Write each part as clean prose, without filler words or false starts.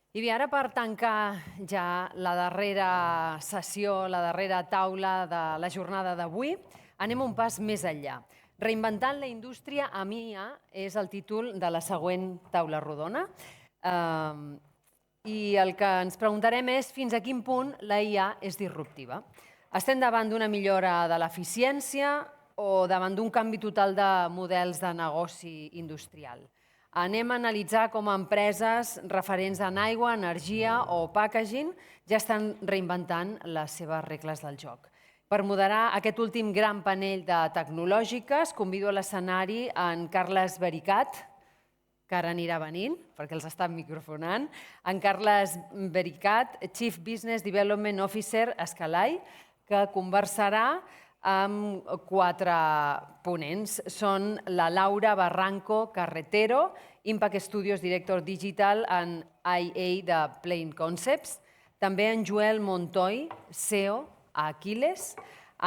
I bé, ara per tancar ja la darrera sessió, la darrera taula de la jornada d'avui, anem un pas més enllà. Reinventant la indústria amb IA és el títol de la següent taula rodona. I el que ens preguntarem és fins a quin punt la IA és disruptiva. Estem davant d'una millora de l'eficiència o davant d'un canvi total de models de negoci industrial? Anem a analitzar com empreses referents en aigua, energia o packaging ja estan reinventant les seves regles del joc. Per moderar aquest últim gran panell de tecnològiques, convido a l'escenari en Carles Vericat, que ara anirà venint, perquè els estan microfonant, en Carles Vericat, Chief Business Development Officer Escalai, que conversarà amb 4 ponents. Són la Laura Barranco Carretero, Impact Studios Director Digital en IA de Plain Concepts, també en Joel Montoy, CEO a Aquiles,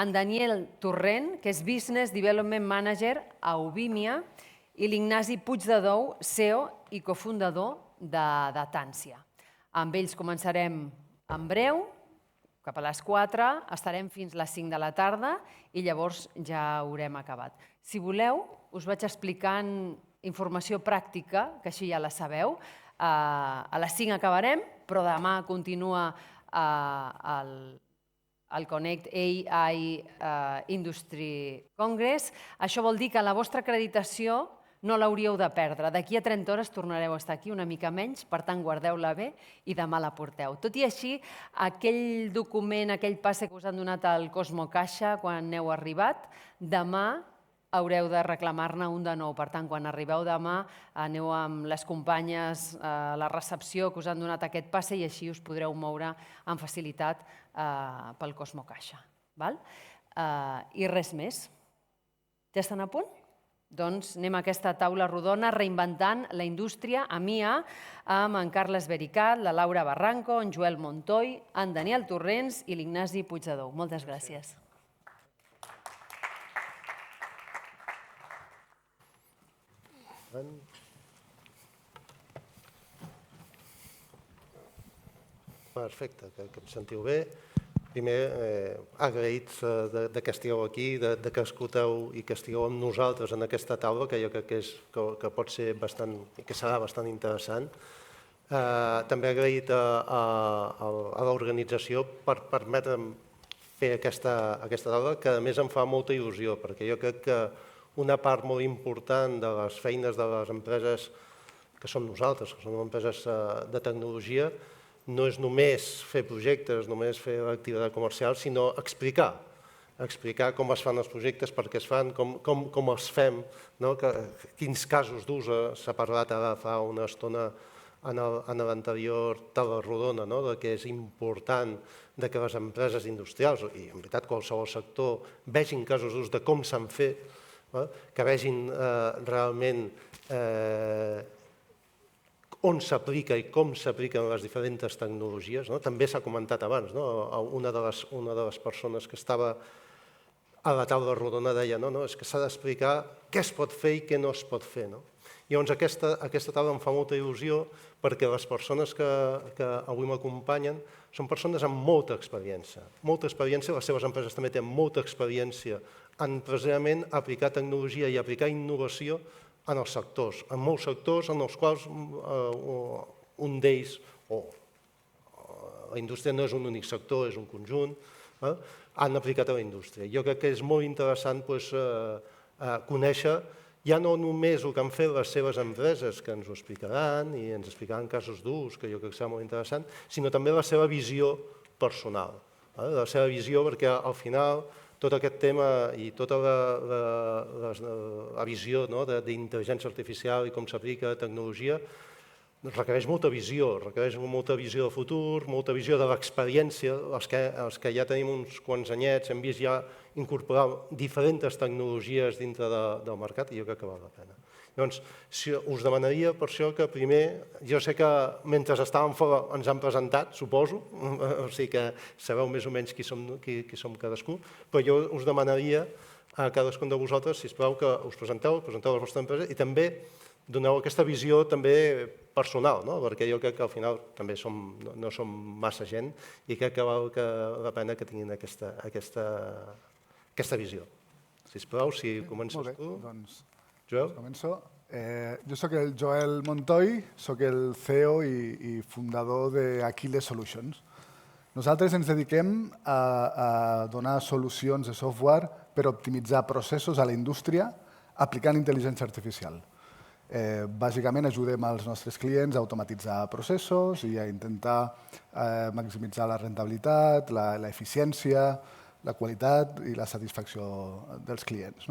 en Daniel Torrent, que és Business Development Manager a Ubimia, i l'Ignasi Puigdedou, CEO i cofundador de Tància. Amb ells començarem en breu, cap a les 4, estarem fins les 5 de la tarda i llavors ja haurem acabat. Si voleu, us vaig explicant informació pràctica, que així ja la sabeu. A les 5 acabarem, però demà continua el Connect AI Industry Congress. Això vol dir que la vostra acreditació no l'hauríeu de perdre. D'aquí a 30 hores tornareu a estar aquí, una mica menys, per tant, guardeu-la bé i demà la porteu. Tot i així, aquell document, aquell passe que us han donat al Cosmo Caixa quan heu arribat, demà haureu de reclamar-ne un de nou. Per tant, quan arribeu demà, aneu amb les companyes a la recepció que us han donat aquest passe i així us podreu moure amb facilitat pel Cosmo Caixa. I res més. Ja estan a punt? Doncs anem a aquesta taula rodona reinventant la indústria amb IA, amb en Carles Vericat, la Laura Barranco, en Joel Montoy, en Daniel Torrents i l'Ignasi Puigdedou. Moltes gràcies. Perfecte, que em sentiu bé. Primer, agraïts que estigueu aquí, que escolteu i que estigueu amb nosaltres en aquesta taula, que jo crec que pot ser bastant, i que serà bastant interessant. També agraït a l'organització per permetre'm fer aquesta taula, que a més em fa molta il·lusió, perquè jo crec que una part molt important de les feines de les empreses que som nosaltres, que som empreses de tecnologia, no és només fer projectes, només fer l'activitat comercial, sinó explicar com es fan els projectes, per què es fan, com els fem, quins casos d'ús s'ha parlat ara fa una estona en l'anterior taula rodona, que és important que les empreses industrials, i en veritat qualsevol sector, vegin casos d'ús de com s'han fet, que vegin realment on s'aplica i com s'apliquen les diferents tecnologies. També s'ha comentat abans, una de les persones que estava a la taula rodona deia és que s'ha d'explicar què es pot fer i què no es pot fer. Llavors aquesta taula em fa molta il·lusió perquè les persones que avui m'acompanyen són persones amb molta experiència. Molta experiència, les seves empreses també tenen molta experiència en precisament aplicar tecnologia i aplicar innovació en els sectors, en molts sectors en els quals un d'ells, la indústria no és un únic sector, és un conjunt, han aplicat a la indústria. Jo crec que és molt interessant conèixer ja no només el que han fet les seves empreses, que ens ho explicaran i ens explicaran casos d'ús, que jo crec que serà molt interessant, sinó també la seva visió personal. La seva visió perquè al final tot aquest tema i tota la visió d'intel·ligència artificial i com s'aplica a tecnologia requereix molta visió de futur, molta visió de l'experiència. Els que ja tenim uns quants anyets hem vist ja incorporar diferents tecnologies dintre del mercat i jo crec que val la pena. Llavors, us demanaria per això que primer, jo sé que mentre estàvem fora ens han presentat, suposo, o sigui que sabeu més o menys qui som cadascú, però jo us demanaria a cadascun de vosaltres, sisplau, que us presenteu la vostra empresa i també doneu aquesta visió també personal, perquè jo crec que al final també no som massa gent i crec que val la pena que tinguin aquesta visió. Sisplau, si comences tu. Doncs Joel? començo. Jo sóc el Joel Montoy, sóc el CEO i fundador d'Aquiles Solutions. Nosaltres ens dediquem a donar solucions de software per optimitzar processos a la indústria aplicant intel·ligència artificial. Bàsicament ajudem els nostres clients a automatitzar processos i a intentar maximitzar la rendibilitat, l'eficiència, la qualitat i la satisfacció dels clients.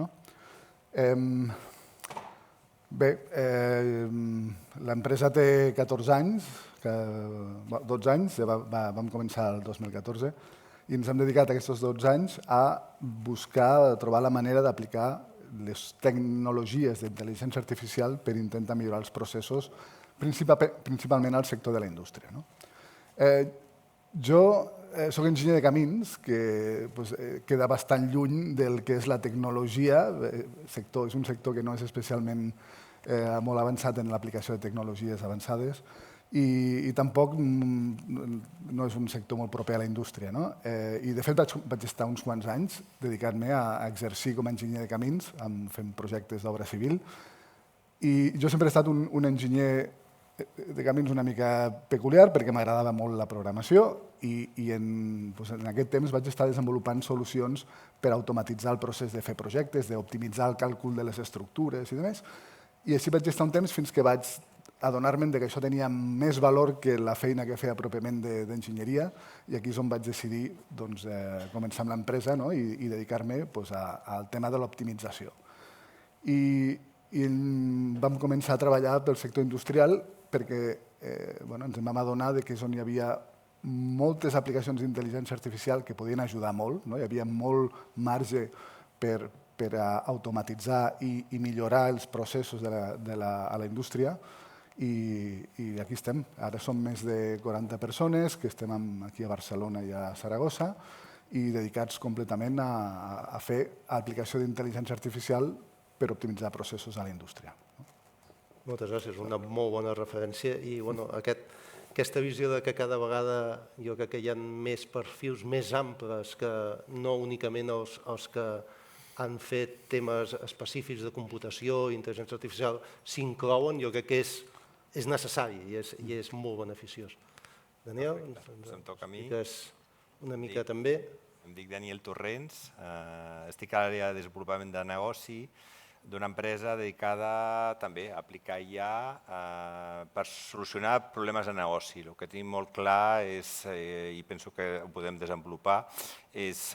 Bé, l'empresa té 14 anys, 12 anys, vam començar el 2014, i ens hem dedicat aquests 12 anys a buscar, a trobar la manera d'aplicar les tecnologies d'intel·ligència artificial per intentar millorar els processos, principalment al sector de la indústria. Jo soc enginyer de camins, que queda bastant lluny del que és la tecnologia. És un sector que no és especialment molt avançat en l'aplicació de tecnologies avançades i tampoc no és un sector molt proper a la indústria. I, de fet, vaig estar uns quants anys dedicant-me a exercir com a enginyer de camins, fent projectes d'obra civil. I jo sempre he estat un enginyer de camins una mica peculiar perquè m'agradava molt la programació i en aquest temps vaig estar desenvolupant solucions per automatitzar el procés de fer projectes, d'optimitzar el càlcul de les estructures i demés. I així vaig estar un temps fins que vaig adonar-me'n que això tenia més valor que la feina que feia pròpiament d'enginyeria i aquí és on vaig decidir començar amb l'empresa i dedicar-me al tema de l'optimització. I vam començar a treballar pel sector industrial perquè ens vam adonar que és on hi havia moltes aplicacions d'intel·ligència artificial que podien ajudar molt. Hi havia molt marge per automatitzar i millorar els processos a la indústria i aquí estem. Ara som més de 40 persones que estem aquí a Barcelona i a Saragossa i dedicats completament a fer aplicació d'intel·ligència artificial per optimitzar processos a la indústria. Moltes gràcies, una molt bona referència i aquesta visió que cada vegada jo crec que hi ha més perfils més amples que no únicament els que han fet temes específics de computació i intel·ligència artificial s'inclouen, jo crec que és necessari i és molt beneficiós. Daniel? Em toca a mi. Una mica també. Em dic Daniel Torrents, estic a l'àrea de desenvolupament de negoci d'una empresa dedicada també a aplicar IA per solucionar problemes de negoci. El que tenim molt clar és, i penso que ho podem desenvolupar, és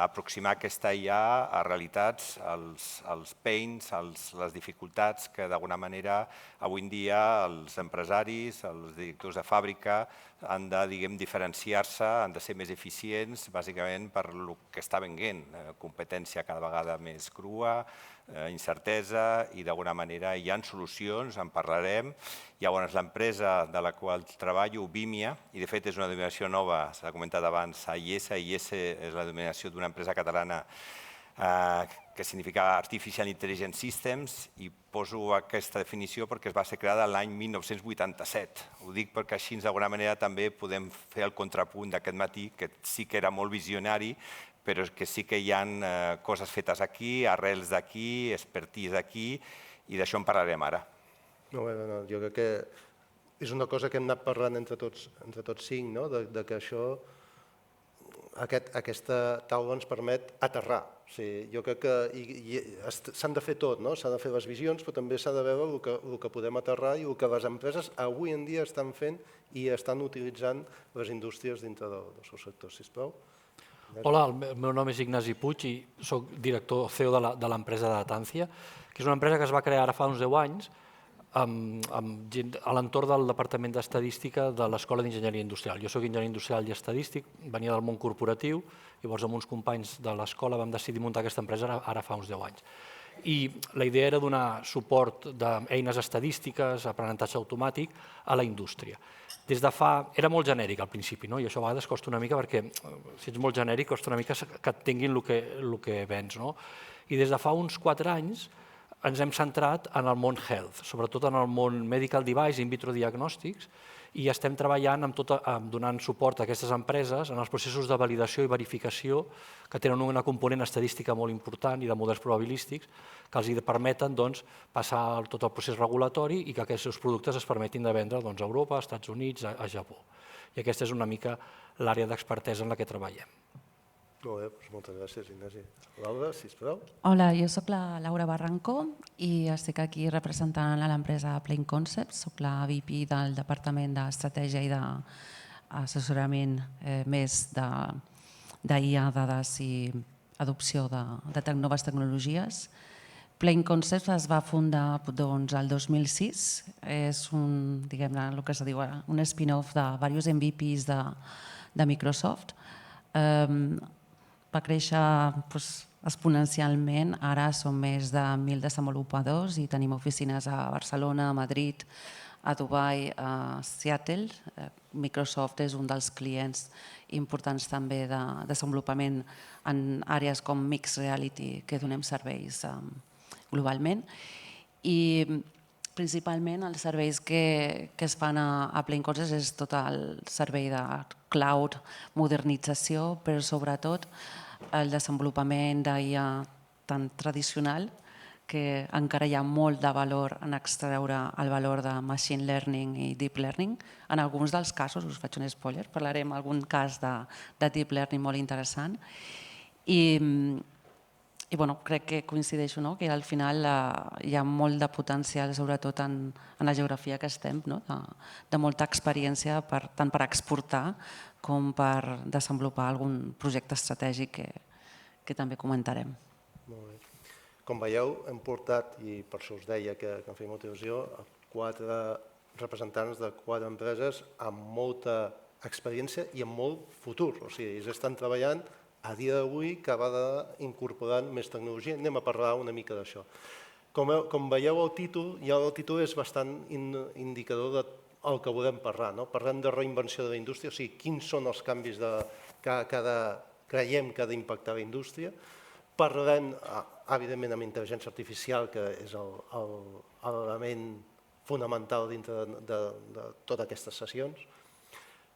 aproximar aquesta IA a realitats, als pains, les dificultats que d'alguna manera avui en dia els empresaris, els directors de fàbrica han de, diferenciar-se, han de ser més eficients, bàsicament per el que està venent, competència cada vegada més crua, incertesa i d'alguna manera hi ha solucions, en parlarem. Llavors l'empresa de la qual treballo, Vimia, i de fet és una denominació nova, s'ha comentat abans, AIS, AIS és la denominació d'una empresa catalana que significa Artificial Intelligence Systems i poso aquesta definició perquè es va ser creada l'any 1987. Ho dic perquè així d'alguna manera també podem fer el contrapunt d'aquest matí, que sí que era molt visionari, però que sí que hi ha coses fetes aquí, arrels d'aquí, expertise d'aquí, i d'això en parlarem ara. Jo crec que és una cosa que hem anat parlant entre tots cinc, que aquesta taula ens permet aterrar. Jo crec que s'han de fer tot, s'han de fer les visions, però també s'ha de veure el que podem aterrar i el que les empreses avui en dia estan fent i estan utilitzant les indústries dintre dels seus sectors. Sisplau. Hola, el meu nom és Ignasi Puig i soc director CEO de l'empresa Datancia, que és una empresa que es va crear ara fa uns 10 anys a l'entorn del Departament d'Estadística de l'Escola d'Enginyeria Industrial. Jo soc enginyer industrial i estadístic, venia del món corporatiu, llavors amb uns companys de l'escola vam decidir muntar aquesta empresa ara fa uns 10 anys. I la idea era donar suport d'eines estadístiques, aprenentatge automàtic a la indústria. Era molt genèric al principi, i això a vegades costa una mica perquè si ets molt genèric costa una mica que et tinguin el que vens. I des de fa uns 4 anys ens hem centrat en el món health, sobretot en el món medical device, in vitro diagnòstics, i estem treballant donant suport a aquestes empreses en els processos de validació i verificació que tenen una component estadística molt important i de models probabilístics que els permeten passar tot el procés regulatori i que aquests seus productes es permetin de vendre a Europa, als Estats Units, a Japó. I aquesta és una mica l'àrea d'expertesa en la que treballem. Molt bé, doncs moltes gràcies, Ignasi. Laura, sisplau. Hola, jo sóc la Laura Barranco i estic aquí representant a l'empresa Plain Concepts. Soc la VP del Departament d'Estratègia i d'Assessorament més d'IA, dades i adopció de noves tecnologies. Plain Concepts es va fundar el 2006. És diguem-ne, el que es diu un spin-off de diversos MVPs de Microsoft. Va créixer exponencialment. Ara som més de 1.000 desenvolupadors i tenim oficines a Barcelona, a Madrid, a Dubai, a Seattle. Microsoft és un dels clients importants també de desenvolupament en àrees com Mixed Reality, que donem serveis globalment. I principalment els serveis que es fan a Plain Concepts és tot el servei de cloud, modernització, però sobretot el desenvolupament d'IA tan tradicional que encara hi ha molt de valor en extreure el valor de machine learning i deep learning. En alguns dels casos, us faig un spoiler, parlarem d'algun cas de deep learning molt interessant. I crec que coincideixo que al final hi ha molt de potencial, sobretot en la geografia que estem, de molta experiència tant per exportar com per desenvolupar algun projecte estratègic que també comentarem. Molt bé. Com veieu, hem portat, i per això us deia que em feia molta il·lusió, 4 representants de 4 empreses amb molta experiència i amb molt futur. O sigui, ells estan treballant a dia d'avui que va incorporant més tecnologia. Anem a parlar una mica d'això. Com veieu el títol és bastant indicador del que volem parlar. Parlem de reinvenció de la indústria, o sigui, quins són els canvis que creiem que ha d'impactar la indústria. Parlem, evidentment, amb intel·ligència artificial, que és l'element fonamental dintre de totes aquestes sessions.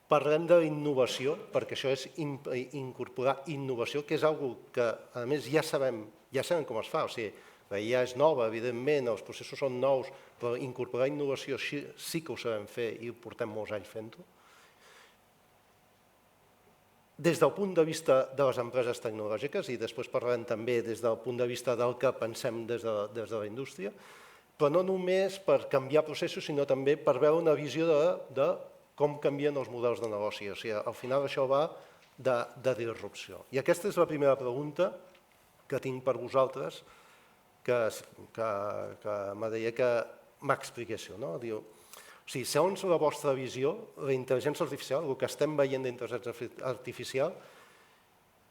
Parlem d'innovació, perquè això és incorporar innovació, que és una cosa que, a més, ja sabem com es fa. O sigui, la IA és nova, evidentment, els processos són nous, però incorporar innovació sí que ho sabem fer i ho portem molts anys fent-ho. Des del punt de vista de les empreses tecnològiques, i després parlarem també des del punt de vista del que pensem des de la indústria, però no només per canviar processos, sinó també per veure una visió de com canvien els models de negoci. O sigui, al final això va de disrupció. I aquesta és la primera pregunta que tinc per vosaltres, que m'agradaria que m'expliquéssiu. Diu, o sigui, segons la vostra visió, la intel·ligència artificial, el que estem veient d'intel·ligència artificial,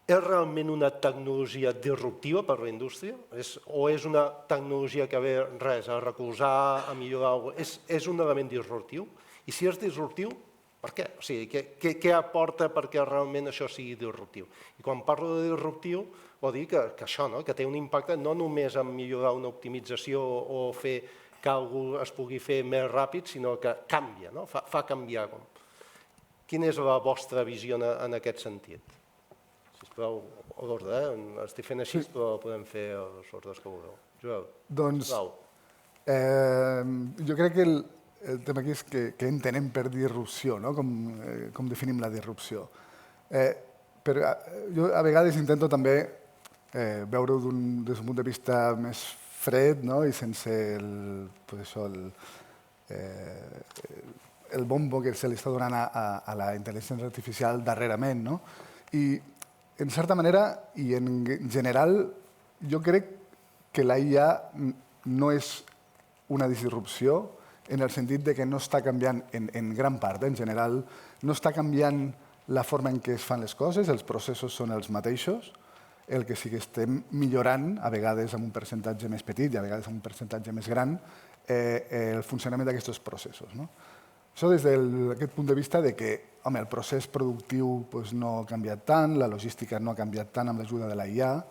és realment una tecnologia disruptiva per a la indústria? O és una tecnologia que ve a recolzar, a millorar alguna cosa? És un element disruptiu? I si és disruptiu, per què? O sigui, què aporta perquè realment això sigui disruptiu? I quan parlo de disruptiu, vol dir que això, que té un impacte no només en millorar una optimització o fer que alguna cosa es pugui fer més ràpid, sinó que canvia, fa canviar. Quina és la vostra visió en aquest sentit? Sisplau, l'ordre, estic fent així, però podem fer els ordres que vulgueu. Joel, doncs, jo crec que el tema aquí és què entenem per disrupció, com definim la disrupció. Però jo a vegades intento també veure-ho des d'un punt de vista més fred i sense el bombo que se li està donant a la intel·ligència artificial darrerament. I, en certa manera, i en general, jo crec que la IA no és una disrupció en el sentit que no està canviant, en gran part, en general, no està canviant la forma en què es fan les coses, els processos són els mateixos, el que sí que estem millorant, a vegades amb un percentatge més petit i a vegades amb un percentatge més gran, el funcionament d'aquests processos. Això des d'aquest punt de vista que el procés productiu no ha canviat tant, la logística no ha canviat tant amb l'ajuda de la IA,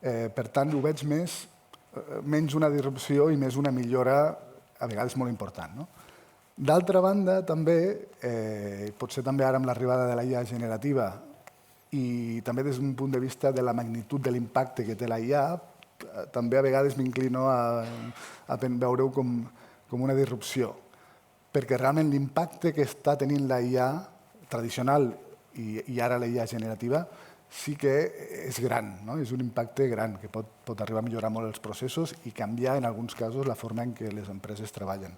Per tant, ho veig menys una disrupció i més una millora, a vegades molt important. D'altra banda, també, potser també ara amb l'arribada de la IA generativa i també des d'un punt de vista de la magnitud de l'impacte que té la IA, també a vegades m'inclino a veure-ho com una disrupció, perquè realment l'impacte que està tenint la IA tradicional i ara la IA generativa sí que és gran, és un impacte gran que pot arribar a millorar molt els processos i canviar en alguns casos la forma en què les empreses treballen.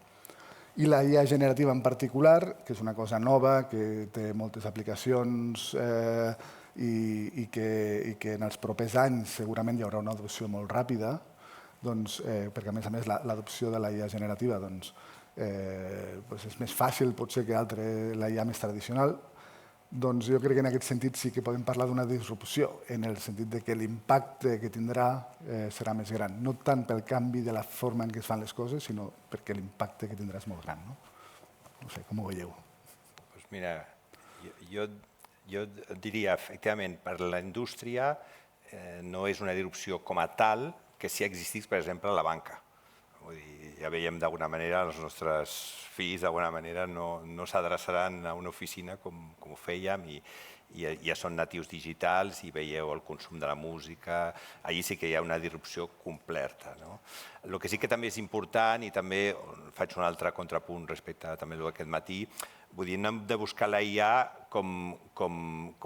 I la IA generativa en particular, que és una cosa nova, que té moltes aplicacions i que en els propers anys segurament hi haurà una adopció molt ràpida, perquè a més l'adopció de la IA generativa és més fàcil potser que la IA més tradicional, doncs jo crec que en aquest sentit sí que podem parlar d'una disrupció, en el sentit que l'impacte que tindrà serà més gran. No tant pel canvi de la forma en què es fan les coses, sinó perquè l'impacte que tindrà és molt gran. No sé, com ho veieu? Mira, jo diria, efectivament, per la indústria no és una disrupció com a tal que si existís, per exemple, la banca. Ja veiem d'alguna manera, els nostres fills d'alguna manera no s'adreçaran a una oficina com ho fèiem i ja són natius digitals i veieu el consum de la música, allí sí que hi ha una disrupció completa. El que sí que també és important, i també faig un altre contrapunt respecte també d'aquest matí, vull dir, no hem de buscar la IA com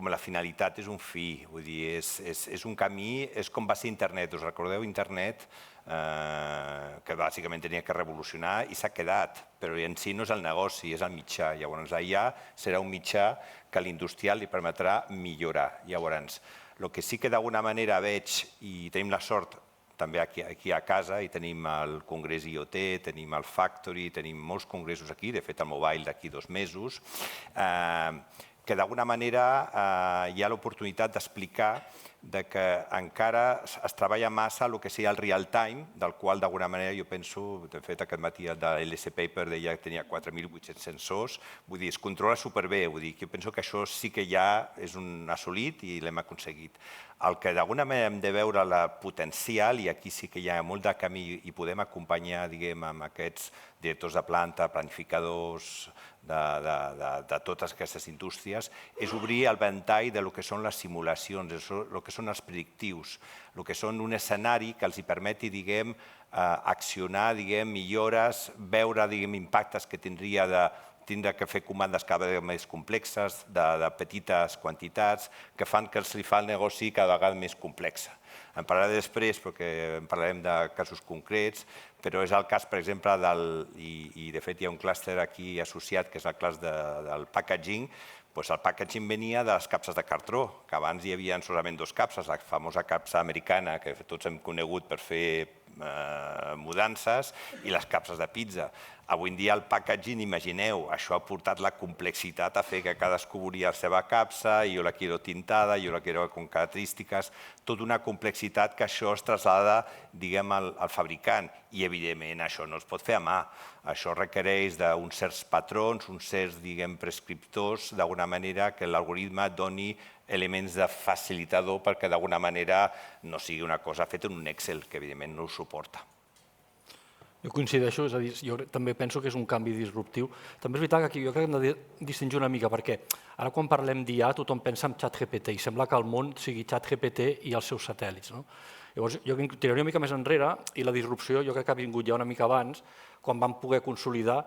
la finalitat és un fi, vull dir, és un camí, és com va ser internet, us recordeu internet? Que bàsicament tenia que revolucionar i s'ha quedat, però en si no és el negoci, és el mitjà. Llavors la IA serà un mitjà que a l'industrial li permetrà millorar. Llavors, el que sí que d'alguna manera veig, i tenim la sort també aquí a casa, i tenim el Congrés IoT, tenim el Factory, tenim molts congressos aquí, de fet el Mobile d'aquí 2 mesos, que d'alguna manera hi ha l'oportunitat d'explicar que encara es treballa massa el que seria el real time, del qual d'alguna manera jo penso, de fet aquest matí el de l'LC Paper deia que tenia 4.800 sensors, vull dir, es controla superbé, vull dir, jo penso que això sí que ja és un assolit i l'hem aconseguit. El que d'alguna manera hem de veure el potencial, i aquí sí que hi ha molt de camí i podem acompanyar, diguem, amb aquests directors de planta, planificadors de totes aquestes indústries, és obrir el ventall del que són les simulacions, el que són els predictius, el que són un escenari que els permeti, diguem, accionar, diguem, millores, veure, diguem, impactes que tindria de tindre que fer comandes cada vegada més complexes, de petites quantitats, que fan que els li fa el negoci cada vegada més complex. En parlaré després perquè en parlarem de casos concrets, però és el cas, per exemple, i de fet hi ha un clúster aquí associat, que és el clúster del packaging. El packaging venia de les capses de cartró, que abans hi havia solament 2 capses, la famosa capsa americana, que tots hem conegut per fer mudances, i les capses de pizza. Avui en dia el packaging, imagineu, això ha portat la complexitat a fer que cadascú volia la seva capsa, jo la quiero tintada, jo la quiero con característiques, tota una complexitat que això es traslada, diguem, al fabricant, i evidentment això no es pot fer a mà. Això requereix d'uns certs patrons, uns certs, diguem, prescriptors, d'alguna manera que l'algoritme doni elements de facilitador perquè d'alguna manera no sigui una cosa feta en un Excel, que evidentment no ho suporta. Jo coincideixo, és a dir, jo també penso que és un canvi disruptiu. També és veritat que aquí jo crec que hem de distingir una mica, perquè ara quan parlem d'IA tothom pensa en ChatGPT i sembla que el món sigui ChatGPT i els seus satèl·lits. Llavors jo tiraré una mica més enrere i la disrupció jo crec que ha vingut ja una mica abans, quan vam poder consolidar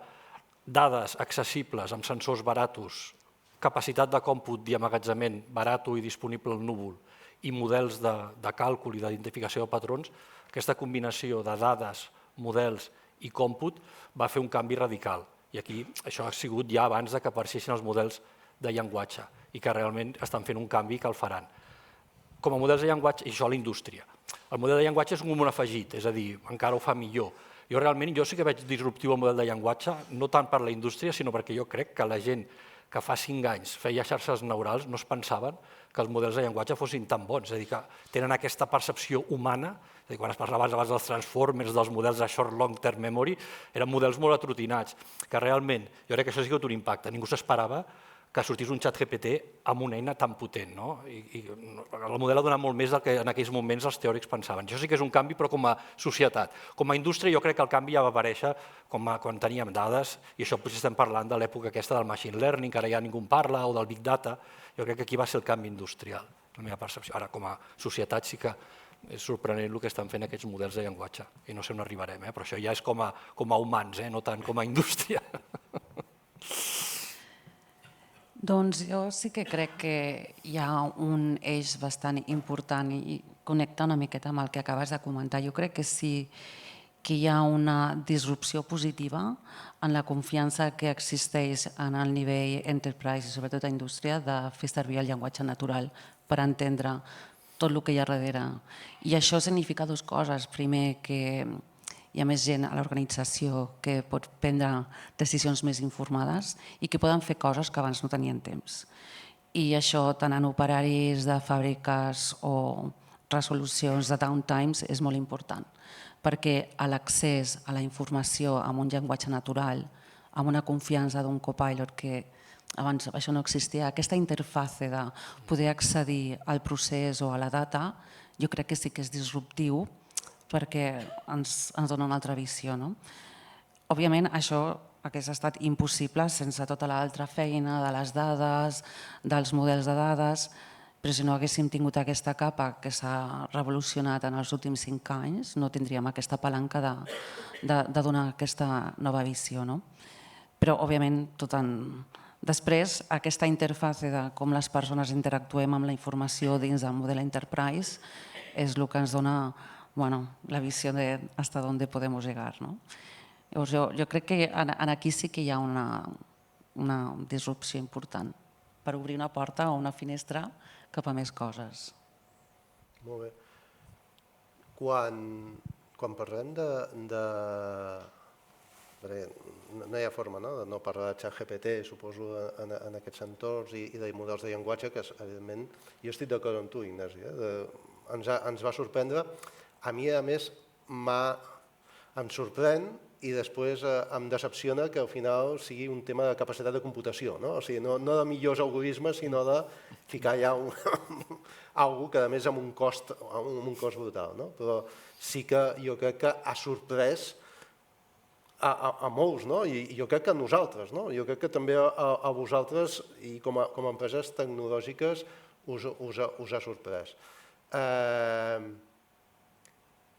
dades accessibles amb sensors baratos, capacitat de còmput i emmagatzemament barat i disponible al núvol i models de càlcul i d'identificació de patrons, aquesta combinació de dades, models i còmput va fer un canvi radical. I aquí això ha sigut ja abans que apareixessin els models de llenguatge i que realment estan fent un canvi que el faran. Com a models de llenguatge, i això a la indústria. El model de llenguatge és un afegit, és a dir, encara ho fa millor. Jo sí que veig disruptiu el model de llenguatge, no tant per la indústria, sinó perquè jo crec que la gent que fa 5 anys feia xarxes neurals no es pensaven que els models de llenguatge fossin tan bons, és a dir, que tenen aquesta percepció humana, és a dir, quan es parlava abans dels transformers, dels models de short long term memory, eren models molt atrotinats, que realment, jo crec que això ha sigut un impacte, ningú s'esperava que sortís un xat GPT amb una eina tan potent. I el model ha donat molt més del que en aquells moments els teòrics pensaven. Això sí que és un canvi, però com a societat. Com a indústria jo crec que el canvi ja va aparèixer quan teníem dades, i això potser estem parlant de l'època aquesta del machine learning, que ara ja ningú en parla, o del big data. Jo crec que aquí va ser el canvi industrial, la meva percepció. Ara, com a societat sí que és sorprenent el que estan fent aquests models de llenguatge, i no sé on arribarem, però això ja és com a humans, no tant com a indústria. Doncs jo sí que crec que hi ha un eix bastant important i connecta una miqueta amb el que acabes de comentar. Jo crec que sí que hi ha una disrupció positiva en la confiança que existeix en el nivell enterprise i sobretot a indústria de fer servir el llenguatge natural per entendre tot el que hi ha darrere. I això significa dues coses. Primer, que hi ha més gent a l'organització que pot prendre decisions més informades i que poden fer coses que abans no tenien temps. I això, tant en operaris de fàbriques o resolucions de downtimes, és molt important, perquè l'accés a la informació amb un llenguatge natural, amb una confiança d'un copilot que abans això no existia, aquesta interface de poder accedir al procés o a la data, jo crec que sí que és disruptiu perquè ens dona una altra visió. Òbviament, això hauria estat impossible sense tota l'altra feina de les dades, dels models de dades, però si no haguéssim tingut aquesta capa que s'ha revolucionat en els últims 5 anys, no tindríem aquesta palanca de donar aquesta nova visió. Però, òbviament, després, aquesta interface de com les persones interactuem amb la informació dins del model enterprise és el que ens dona la visió de hasta dónde podemos llegar. Llavors, jo crec que aquí sí que hi ha una disrupció important per obrir una porta o una finestra cap a més coses. Molt bé. Quan parlem de... No hi ha forma de no parlar de ChatGPT, suposo, en aquests entorns i de models de llenguatge, que evidentment jo estic d'acord amb tu, Ignasi. Ens va sorprendre. A mi, a més, em sorprèn i després em decepciona que al final sigui un tema de capacitat de computació. O sigui, no de millors algoritmes, sinó de ficar ja alguna que, a més, amb un cost brutal. Però sí que jo crec que ha sorprès a molts, i jo crec que a nosaltres. Jo crec que també a vosaltres, i com a empreses tecnològiques, us ha sorprès.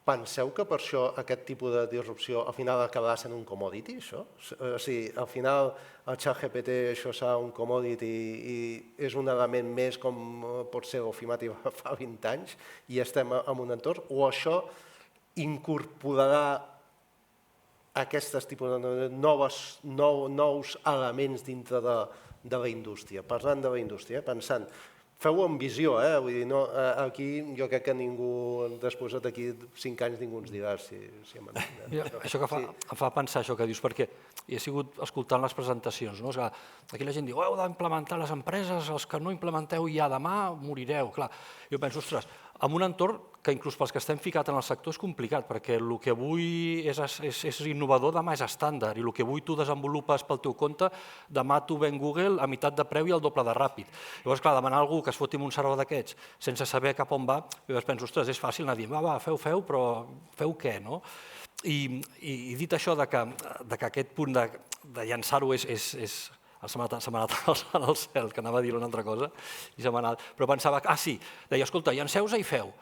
Penseu que per això aquest tipus de disrupció al final acabarà sent un commodity, això? O sigui, al final el ChatGPT això serà un commodity i és un element més com pot ser l'ofimatic fa 20 anys i estem en un entorn, o això incorporarà aquests tipus de nous elements dintre de la indústria? Parlant de la indústria, pensant, feu-ho amb visió, vull dir, aquí jo crec que ningú, després d'aquí 5 anys, ningú ens dirà si hem anat. Això que em fa pensar això que dius, perquè he sigut escoltant les presentacions. Aquí la gent diu, heu d'implementar les empreses, els que no implementeu ja demà morireu. Clar, jo penso, ostres, en un entorn que inclús pels que estem ficats en el sector és complicat, perquè el que avui és innovador, demà és estàndard, i el que avui tu desenvolupes pel teu compte, demà t'ho ven Google a meitat de preu i al doble de ràpid. Llavors, clar, demanar a algú que es foti amb un server d'aquests sense saber cap on va, jo penso, ostres, és fàcil anar a dir, va, feu, però feu què, no? I dit això que aquest punt de llançar-ho és... Se m'ha anat al cel, que anava a dir una altra cosa, i se m'ha anat. Però pensava, sí, deia, escolta, llanceu-se i feu.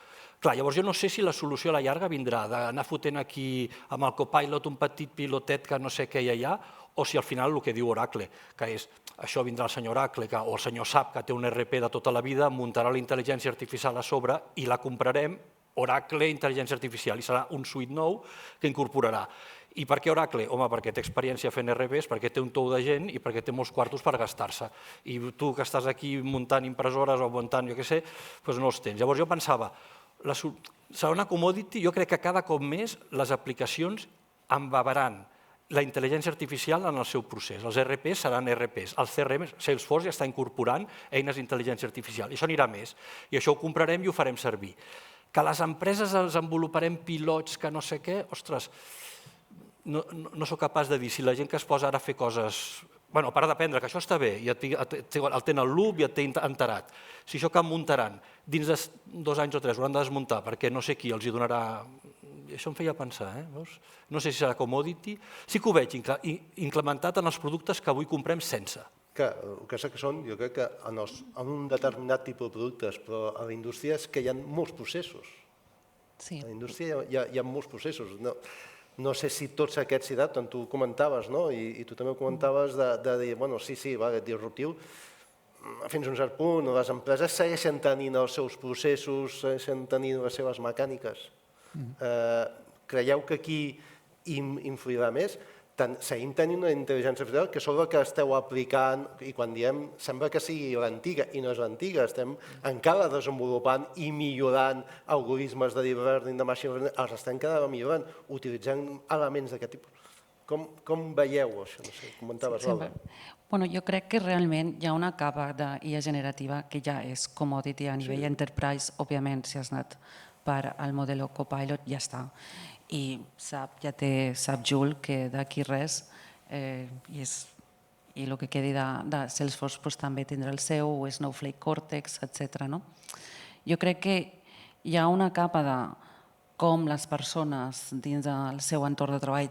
Clar, llavors jo no sé si la solució a la llarga vindrà d'anar fotent aquí amb el copilot un petit pilotet que no sé què hi ha, o si al final el que diu Oracle, que és, això vindrà el senyor Oracle o el senyor SAP, que té un RP de tota la vida, muntarà la intel·ligència artificial a sobre i la comprarem, Oracle Intel·ligència Artificial, i serà un suite nou que incorporarà. I per què Oracle? Home, perquè té experiència fent RPs, perquè té un tou de gent i perquè té molts quartos per gastar-se. I tu que estàs aquí muntant impressores o muntant, jo què sé, doncs no els tens. Llavors jo pensava, serà una commodity, jo crec que cada cop més les aplicacions embabaran la intel·ligència artificial en el seu procés. Els RPs seran RPs. El CRM, Salesforce, ja està incorporant eines d'intel·ligència artificial. I això anirà més. I això ho comprarem i ho farem servir. Que les empreses desenvoluparem pilots que no sé què, ostres, no sóc capaç de dir si la gent que es posa ara a fer coses Bueno, a part d'aprendre que això està bé, i el té en el loop i et té enterat. Si això que muntaran, dins de 2 anys o 3 ho hauran de desmuntar perquè no sé qui els hi donarà... Això em feia pensar, veus? No sé si serà commodity. Sí que ho veig implementat en els productes que avui comprem sense. El que sé que són, jo crec que en un determinat tipus de productes, però a la indústria és que hi ha molts processos. Sí. A la indústria hi ha molts processos. No sé si tots aquests s'hi adapten, tu ho comentaves, no? I tu també ho comentaves de dir, bueno, sí, va, disruptiu, fins a un cert punt, les empreses segueixen tenint els seus processos, segueixen tenint les seves mecàniques. Creieu que aquí influirà més? Seguim tenint una intel·ligència artificial que és la que esteu aplicant, i quan diem sembla que sigui l'antiga, i no és l'antiga, estem encara desenvolupant i millorant algoritmes de deep learning, de machine learning, els estem encara millorant, utilitzant elements d'aquest tipus. Com veieu això? No sé, comentaves, Laura. Bueno, jo crec que realment hi ha una capa d'IA generativa que ja és commodity a nivell enterprise. Òbviament, si has anat per al model Copilot, ja està. I sap Joule que d'aquí res, i el que quedi de Salesforce també tindrà el seu, o Snowflake Cortex, etc. Jo crec que hi ha una capa de com les persones dins del seu entorn de treball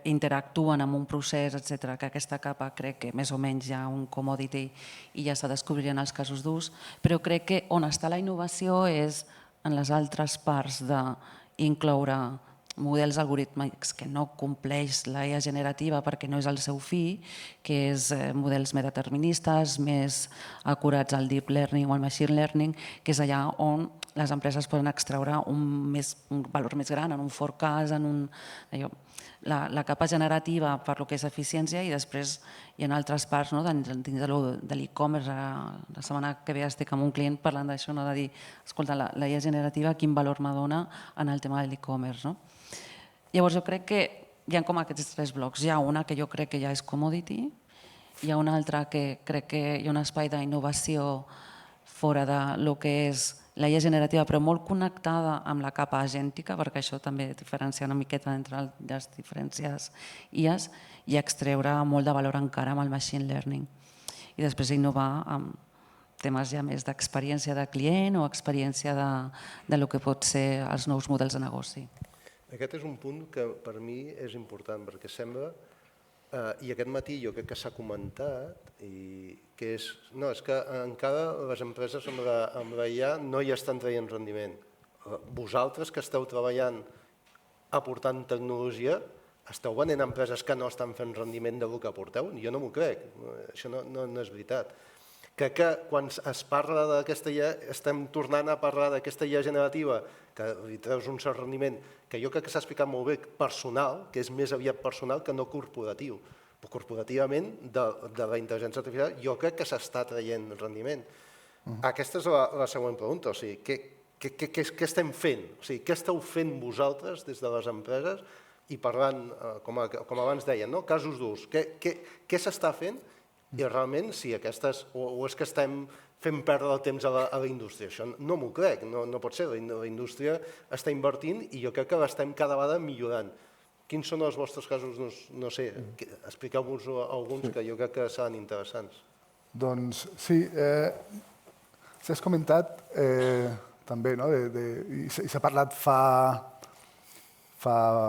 interactuen amb un procés, etc., que aquesta capa crec que més o menys hi ha un commodity i ja se descobriran els casos d'ús, però crec que on està la innovació és en les altres parts d'incloure models algorítmics que no compleix la IA generativa perquè no és el seu fi, que és models més deterministes, més acurats al deep learning o al machine learning, que és allà on les empreses poden extraure un valor més gran, en un forecast, en la capa generativa per lo que és eficiència, i després hi ha altres parts dins de l'e-commerce. La setmana que ve estic amb un client parlant d'això, de dir, escolta, la IA generativa quin valor m'adona en el tema de l'e-commerce. Llavors jo crec que hi ha com aquests 3 blocs. Hi ha una que jo crec que ja és commodity, hi ha una altra que crec que hi ha un espai d'innovació fora de lo que és la IA generativa, però molt connectada amb la capa agèntica, perquè això també diferencia una miqueta entre les diferents IAs, i extreure molt de valor encara amb el machine learning. I després innovar amb temes ja més d'experiència de client o experiència de lo que pot ser els nous models de negoci. Aquest és un punt que per mi és important, perquè sembla, i aquest matí jo crec que s'ha comentat, que és que encara les empreses amb la IA no hi estan traient rendiment. Vosaltres que esteu treballant aportant tecnologia, esteu venent empreses que no estan fent rendiment del que aporteu? Jo no m'ho crec, això no és veritat. Crec que quan es parla d'aquesta IA, estem tornant a parlar d'aquesta IA generativa, que li treus un cert rendiment, que jo crec que s'ha explicat molt bé, personal, que és més aviat personal que no corporatiu. Però corporativament, de la intel·ligència artificial, jo crec que s'està traient rendiment. Aquesta és la següent pregunta, o sigui, què estem fent? O sigui, què esteu fent vosaltres des de les empreses i parlant, com abans deien, casos d'ús? Què s'està fent? I realment, si aquestes, o és que estem fent perdre el temps a la indústria. Això no m'ho crec, no pot ser. La indústria està invertint i jo crec que l'estem cada vegada millorant. Quins són els vostres casos? No sé, expliqueu-vos alguns que jo crec que seran interessants. Doncs sí, s'has comentat també, i s'ha parlat fa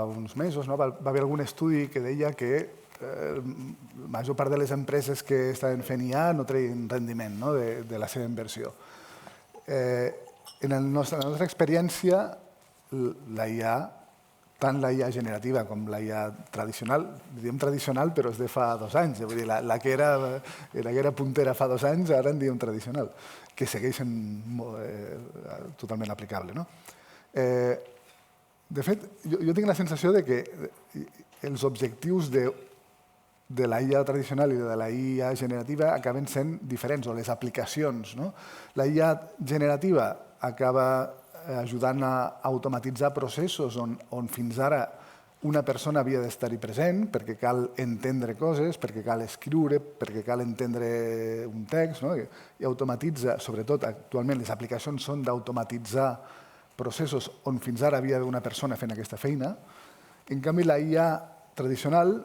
uns mesos, va haver algun estudi que deia que la major part de les empreses que estaven fent IA no treien rendiment de la seva inversió. En la nostra experiència, la IA, tant la IA generativa com la IA tradicional, diem tradicional però és de fa 2 anys, vull dir, la que era puntera fa 2 anys ara en diem tradicional, que segueix sent totalment aplicable. De fet, jo tinc la sensació que els objectius de la IA tradicional i de la IA generativa acaben sent diferents, o les aplicacions. La IA generativa acaba ajudant a automatitzar processos on fins ara una persona havia d'estar-hi present perquè cal entendre coses, perquè cal escriure, perquè cal entendre un text, i automatitza, sobretot actualment les aplicacions són d'automatitzar processos on fins ara havia d'haver una persona fent aquesta feina. En canvi, la IA tradicional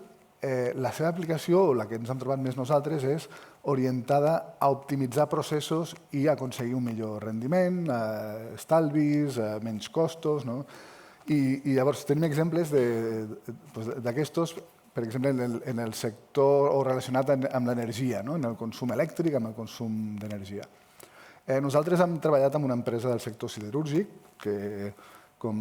la seva aplicació, la que ens hem trobat més nosaltres, és orientada a optimitzar processos i aconseguir un millor rendiment, estalvis, menys costos. I llavors tenim exemples d'aquestos, per exemple, en el sector relacionat amb l'energia, en el consum elèctric, amb el consum d'energia. Nosaltres hem treballat amb una empresa del sector siderúrgic que, com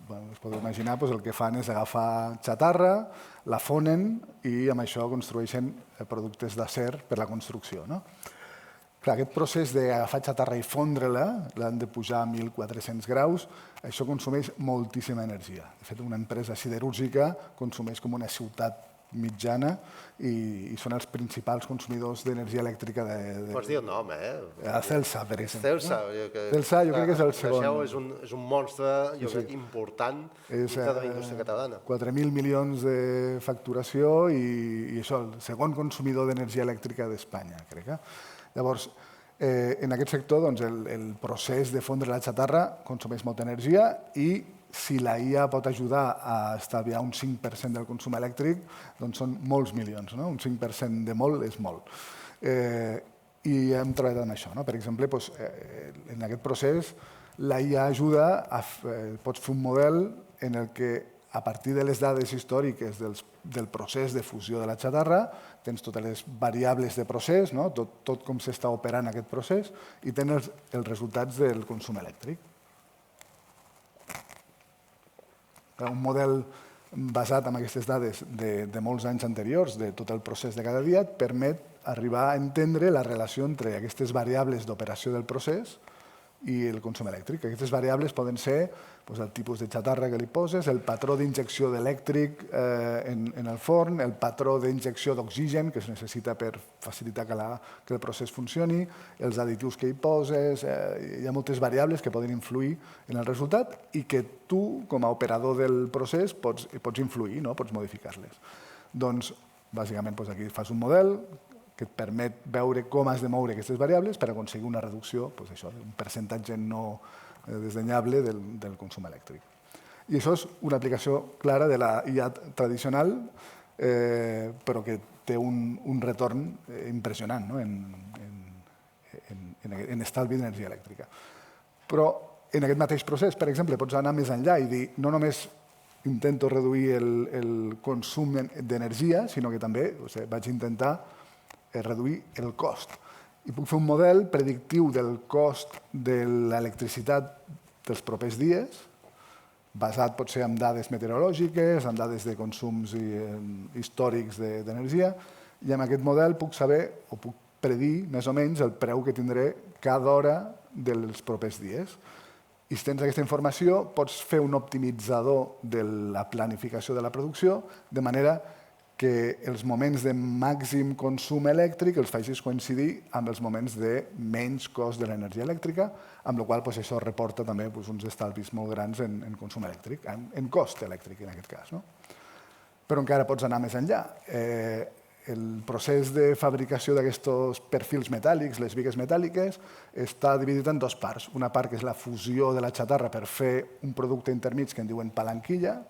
es podeu imaginar, el que fan és agafar xatarra, la fonen i amb això construeixen productes d'acer per la construcció. Clar, aquest procés d'agafar xatarra i fondre-la, l'han de pujar a 1.400 graus, això consumeix moltíssima energia. De fet, una empresa siderúrgica consumeix com una ciutat mitjana i són els principals consumidors d'energia elèctrica. Pots dir el nom, Celsa, per exemple. Celsa, jo crec que és el segon. És un monstre important dintre de la indústria catalana. 4.000 milions de facturació i això, el segon consumidor d'energia elèctrica d'Espanya, crec. Llavors, en aquest sector, el procés de fondre la xatarra consumeix molta energia i si la IA pot ajudar a estalviar un 5% del consum elèctric, doncs són molts milions. Un 5% de molt és molt. I hem treballat en això. Per exemple, en aquest procés, la IA ajuda, pots fer un model en el que a partir de les dades històriques del procés de fusió de la xatarra, tens totes les variables de procés, tot com s'està operant aquest procés, i tens els resultats del consum elèctric. Un model basat en aquestes dades de molts anys anteriors, de tot el procés de cada dia, et permet arribar a entendre la relació entre aquestes variables d'operació del procés i el consum elèctric. Aquestes variables poden ser el tipus de xatarra que li poses, el patró d'injecció d'elèctric en el forn, el patró d'injecció d'oxigen que es necessita per facilitar que el procés funcioni, els additius que hi poses. Hi ha moltes variables que poden influir en el resultat i que tu, com a operador del procés, pots influir, pots modificar-les. Doncs, bàsicament, aquí fas un model que et permet veure com has de moure aquestes variables per aconseguir una reducció, un percentatge no desdenyable del consum elèctric. I això és una aplicació clara de la IA tradicional, però que té un retorn impressionant en estalvi d'energia elèctrica. Però en aquest mateix procés, per exemple, pots anar més enllà i dir no només intento reduir el consum d'energia, sinó que també vaig intentar reduir el cost. I puc fer un model predictiu del cost de l'electricitat dels propers dies, basat potser en dades meteorològiques, en dades de consums històrics d'energia, i amb aquest model puc saber o puc predir més o menys el preu que tindré cada hora dels propers dies. I si tens aquesta informació, pots fer un optimitzador de la planificació de la producció, de manera que els moments de màxim consum elèctric els facis coincidir amb els moments de menys cost de l'energia elèctrica, amb la qual cosa això reporta també uns estalvis molt grans en consum elèctric, en cost elèctric en aquest cas. Però encara pots anar més enllà. El procés de fabricació d'aquests perfils metàl·lics, les bigues metàl·liques, està dividit en dues parts. Una part que és la fusió de la xatarra per fer un producte intermig que en diuen palanquilla,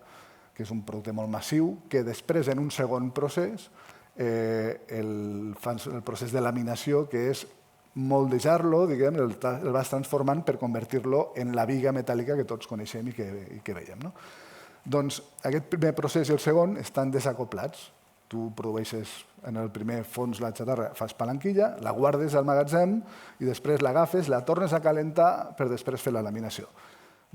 que és un producte molt massiu, que després, en un segon procés, el procés de laminació, que és moldejar-lo, el vas transformant per convertir-lo en la biga metàl·lica que tots coneixem i que veiem. Doncs aquest primer procés i el segon estan desacoplats. Tu produeixes en el primer fons la xatarra, fas palanquilla, la guardes al magatzem i després l'agafes, la tornes a calentar per després fer la laminació.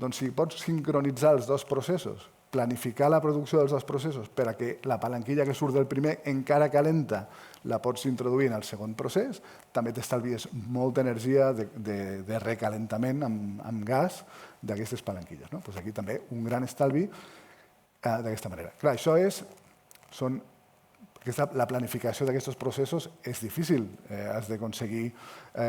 Doncs si pots sincronitzar els dos processos, planificar la producció dels dos processos per a que la palanquilla que surt del primer encara calenta la pots introduir en el segon procés, també t'estalvies molta energia de recalentament amb gas d'aquestes palanquilles. Aquí també un gran estalvi d'aquesta manera. Clar, això són la planificació d'aquests processos és difícil. Has d'aconseguir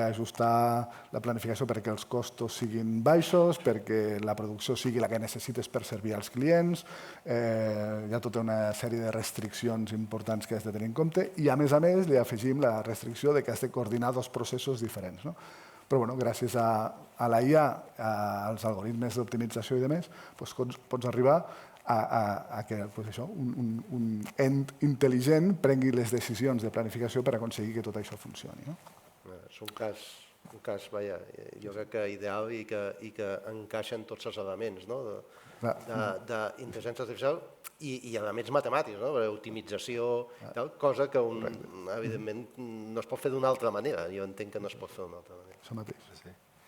ajustar la planificació perquè els costos siguin baixos, perquè la producció sigui la que necessites per servir als clients. Hi ha tota una sèrie de restriccions importants que has de tenir en compte i, a més, li afegim la restricció que has de coordinar dos processos diferents. però gràcies a la IA, als algoritmes d'optimització i demés, pots arribar a que un ent intel·ligent prengui les decisions de planificació per aconseguir que tot això funcioni. És un cas, jo crec que ideal i que encaixen tots els elements d'intel·ligència artificial i elements matemàtics, optimització, cosa que evidentment no es pot fer d'una altra manera. Jo entenc que no es pot fer d'una altra manera. Això mateix.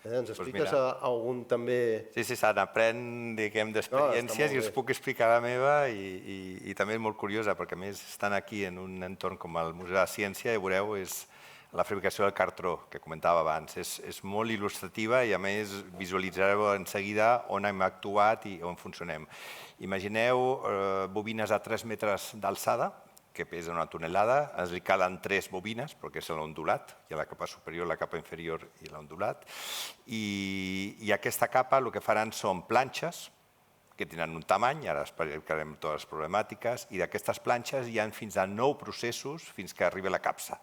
Ens expliques algun també... Sí, se n'aprèn, diguem, d'experiències i us puc explicar la meva i també és molt curiosa perquè a més estan aquí en un entorn com el Museu de la Ciència i veureu és la fabricació del cartró que comentava abans. És molt il·lustrativa i a més visualitzareu en seguida on hem actuat i on funcionem. Imagineu bobines a 3 metres d'alçada que pesa una tonelada, ens li calen 3 bobines, perquè és l'ondulat, hi ha la capa superior, la capa inferior i l'ondulat, i aquesta capa el que faran són planxes que tenen un tamany, ara explicarem totes les problemàtiques, i d'aquestes planxes hi ha fins a 9 processos fins que arribi la capsa.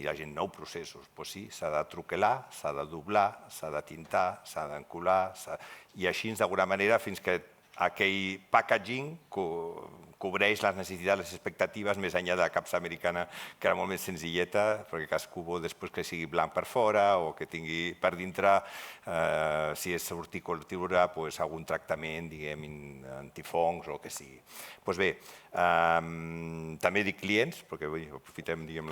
I la gent, 9 processos, doncs sí, s'ha de troquelar, s'ha de doblar, s'ha de tintar, s'ha d'encolar, i així d'alguna manera fins que aquell packaging cobreix les necessitats, les expectatives més enllà de la capsa americana, que era molt més senzilleta, perquè cadascú vol després que sigui blanc per fora o que tingui per dintre, si és horticultura, algun tractament, diguem, antifongs o el que sigui. Doncs bé, també dic clients, perquè aprofitem, diguem,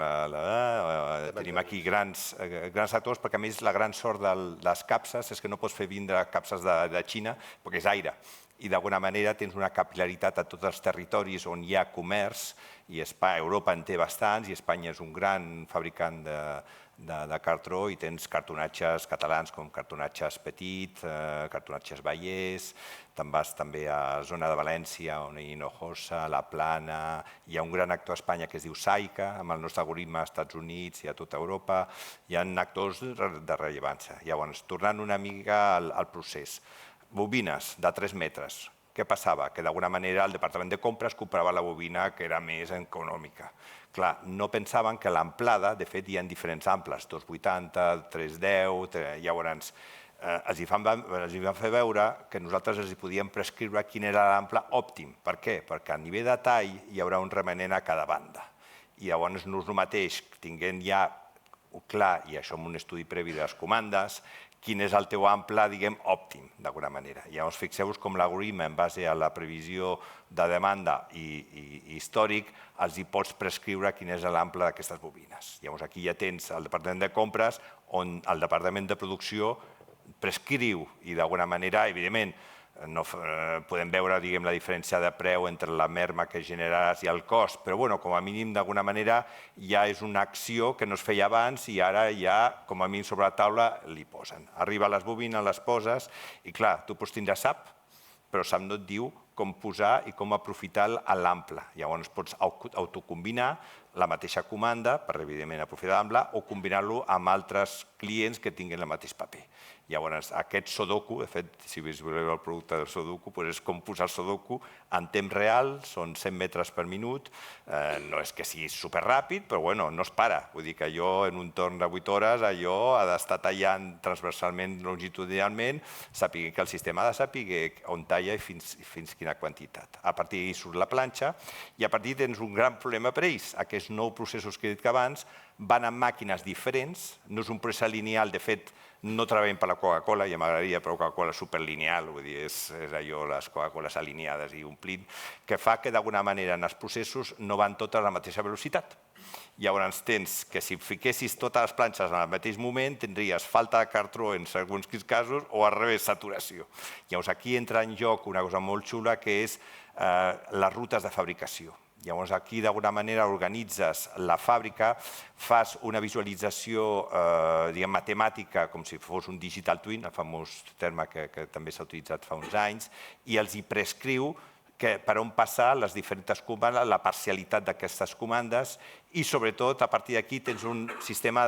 tenim aquí grans actors, perquè a més la gran sort de les capses és que no pots fer vindre capses de Xina, perquè és aire. I d'alguna manera tens una capil·laritat a tots els territoris on hi ha comerç, i Europa en té bastants, i Espanya és un gran fabricant de cartró, i tens cartonatges catalans com cartonatges Petit, cartonatges Vallès, te'n vas també a la zona de València, on hi ha Hinojosa, La Plana, hi ha un gran actor a Espanya que es diu Saika, amb el nostre algoritme als Estats Units i a tota Europa, hi ha actors de rellevància. Llavors, tornant una mica al procés. Bobines de 3 metres. Què passava? Que d'alguna manera el departament de compres comprava la bobina que era més econòmica. Clar, no pensaven que l'amplada, de fet hi ha diferents amples, 2,80, 3,10, llavors els hi van fer veure que nosaltres els podíem prescriure quin era l'ample òptim. Per què? Perquè a nivell de tall hi haurà un remanent a cada banda. I llavors no és el mateix, tinguent ja clar, i això amb un estudi previ de les comandes, quin és el teu ample, diguem, òptim, d'alguna manera. Llavors, fixeu-vos com l'algoritme, en base a la previsió de demanda i històric, els hi pots prescriure quin és l'ample d'aquestes bobines. Llavors, aquí ja tens el departament de compres, on el departament de producció prescriu i d'alguna manera, evidentment, no podem veure la diferència de preu entre la merma que generaràs i el cost, però com a mínim d'alguna manera ja és una acció que no es feia abans i ara ja com a mínim sobre la taula li posen. Arriba les bobines, les poses i clar, tu pots tindre SAP, però SAP no et diu com posar i com aprofitar l'ample. Llavors pots autocombinar la mateixa comanda per evidentment aprofitar l'ample o combinar-lo amb altres clients que tinguin el mateix paper. Llavors, aquest Sudoku, de fet, si veieu el producte del Sudoku, és com posar el Sudoku en temps real, són 100 metres per minut, no és que sigui superràpid, però no es para. Vull dir que allò, en un torn de 8 hores, allò ha d'estar tallant transversalment, longitudinalment, saber que el sistema ha de saber on talla i fins quina quantitat. A partir d'ahir surt la planxa i a partir tens un gran problema per ells. Aquests 9 processos que he dit que abans van amb màquines diferents, no és un procés lineal, de fet, no treballem per la Coca-Cola, ja m'agradaria, però Coca-Cola és superlineal, vull dir, és allò, les Coca-Coles alineades i omplint, que fa que d'alguna manera en els processos no van totes a la mateixa velocitat. Llavors tens que si fiquessis totes les planxes en el mateix moment tindries falta de cartró en segons quins casos o al revés, saturació. Llavors aquí entra en joc una cosa molt xula que és les rutes de fabricació. Llavors aquí d'alguna manera organitzes la fàbrica, fas una visualització matemàtica com si fos un digital twin, el famós terme que també s'ha utilitzat fa uns anys, i els hi prescriu per on passar les diferents comandes, la parcialitat d'aquestes comandes i sobretot a partir d'aquí tens un sistema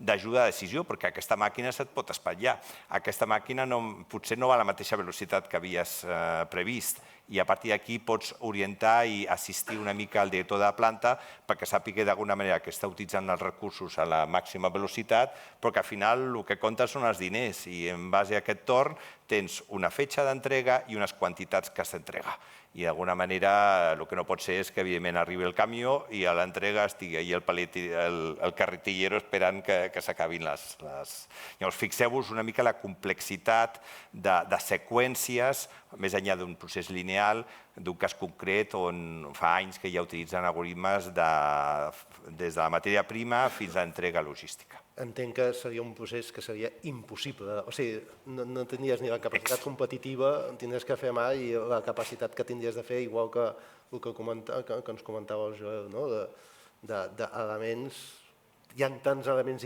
d'ajuda a decisió perquè aquesta màquina se't pot espatllar. Aquesta màquina potser no va a la mateixa velocitat que havies previst i a partir d'aquí pots orientar i assistir una mica al director de la planta perquè sàpiga d'alguna manera que està utilitzant els recursos a la màxima velocitat, però que al final el que compta són els diners i en base a aquest torn tens una fetge d'entrega i unes quantitats que s'entrega. I d'alguna manera el que no pot ser és que evidentment arribi el camió i a l'entrega estigui allà el carretillero esperant que s'acabin les... Llavors fixeu-vos una mica la complexitat de seqüències, més enllà d'un procés lineal, d'un cas concret on fa anys que ja utilitzen algoritmes des de la matèria prima fins a l'entrega logística. Entenc que seria un procés que seria impossible. O sigui, no tindries ni la capacitat competitiva, tindries que fer a mà i la capacitat que tindries de fer, igual que el que ens comentava el Joel, d'elements... Hi ha tants elements